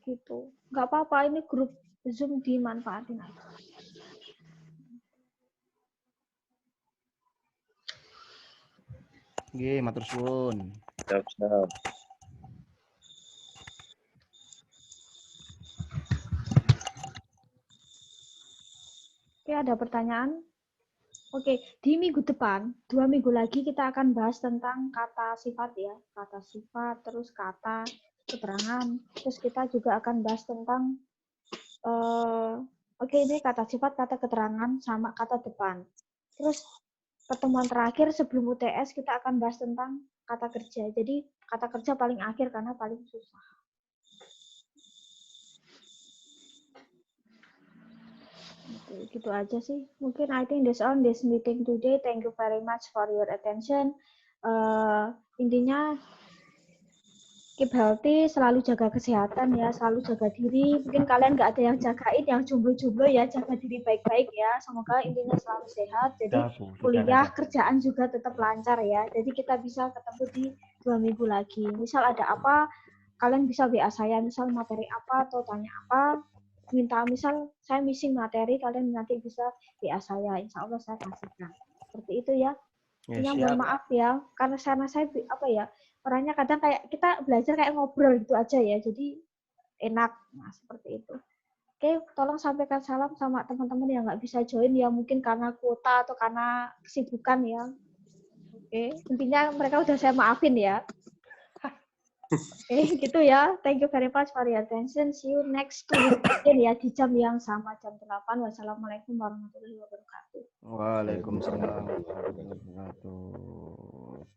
Gitu. Nggak apa-apa, ini grup Zoom dimanfaatin aja. Nggih, matur suwun. Siap. Oke, ada pertanyaan? Oke, di minggu depan, 2 minggu lagi kita akan bahas tentang kata sifat ya. Kata sifat, terus kata keterangan. Terus kita juga akan bahas tentang, oke ini kata sifat, kata keterangan, sama kata depan. Terus pertemuan terakhir sebelum UTS kita akan bahas tentang kata kerja. Jadi kata kerja paling akhir karena paling susah. Gitu aja sih. Mungkin I think that's all this meeting today. Thank you very much for your attention. Intinya keep healthy, selalu jaga kesehatan ya, selalu jaga diri. Mungkin kalian nggak ada yang jagain, yang jomblo-jomblo ya, jaga diri baik-baik ya. Semoga intinya selalu sehat. Jadi kuliah, kerjaan juga tetap lancar ya. Jadi kita bisa ketemu di 2 minggu lagi. Misal ada apa, kalian bisa WA saya, misal materi apa atau tanya apa. Minta misal saya missing materi, kalian nanti bisa WA saya, insya Allah saya kasihkan. Seperti itu ya. Mohon maaf ya, karena saya apa ya, orangnya kadang kayak kita belajar kayak ngobrol gitu aja ya, jadi enak. Nah, seperti itu. Oke, tolong sampaikan salam sama teman-teman yang nggak bisa join ya, mungkin karena kuota atau karena kesibukan ya. Oke, intinya mereka udah saya maafin ya. Oke, gitu ya. Thank you very much for your attention. See you next week again ya di jam yang sama, jam 8. Wassalamualaikum warahmatullahi wabarakatuh. Waalaikumsalam warahmatullahi wabarakatuh.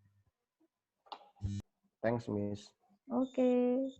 Thanks, Miss. Oke.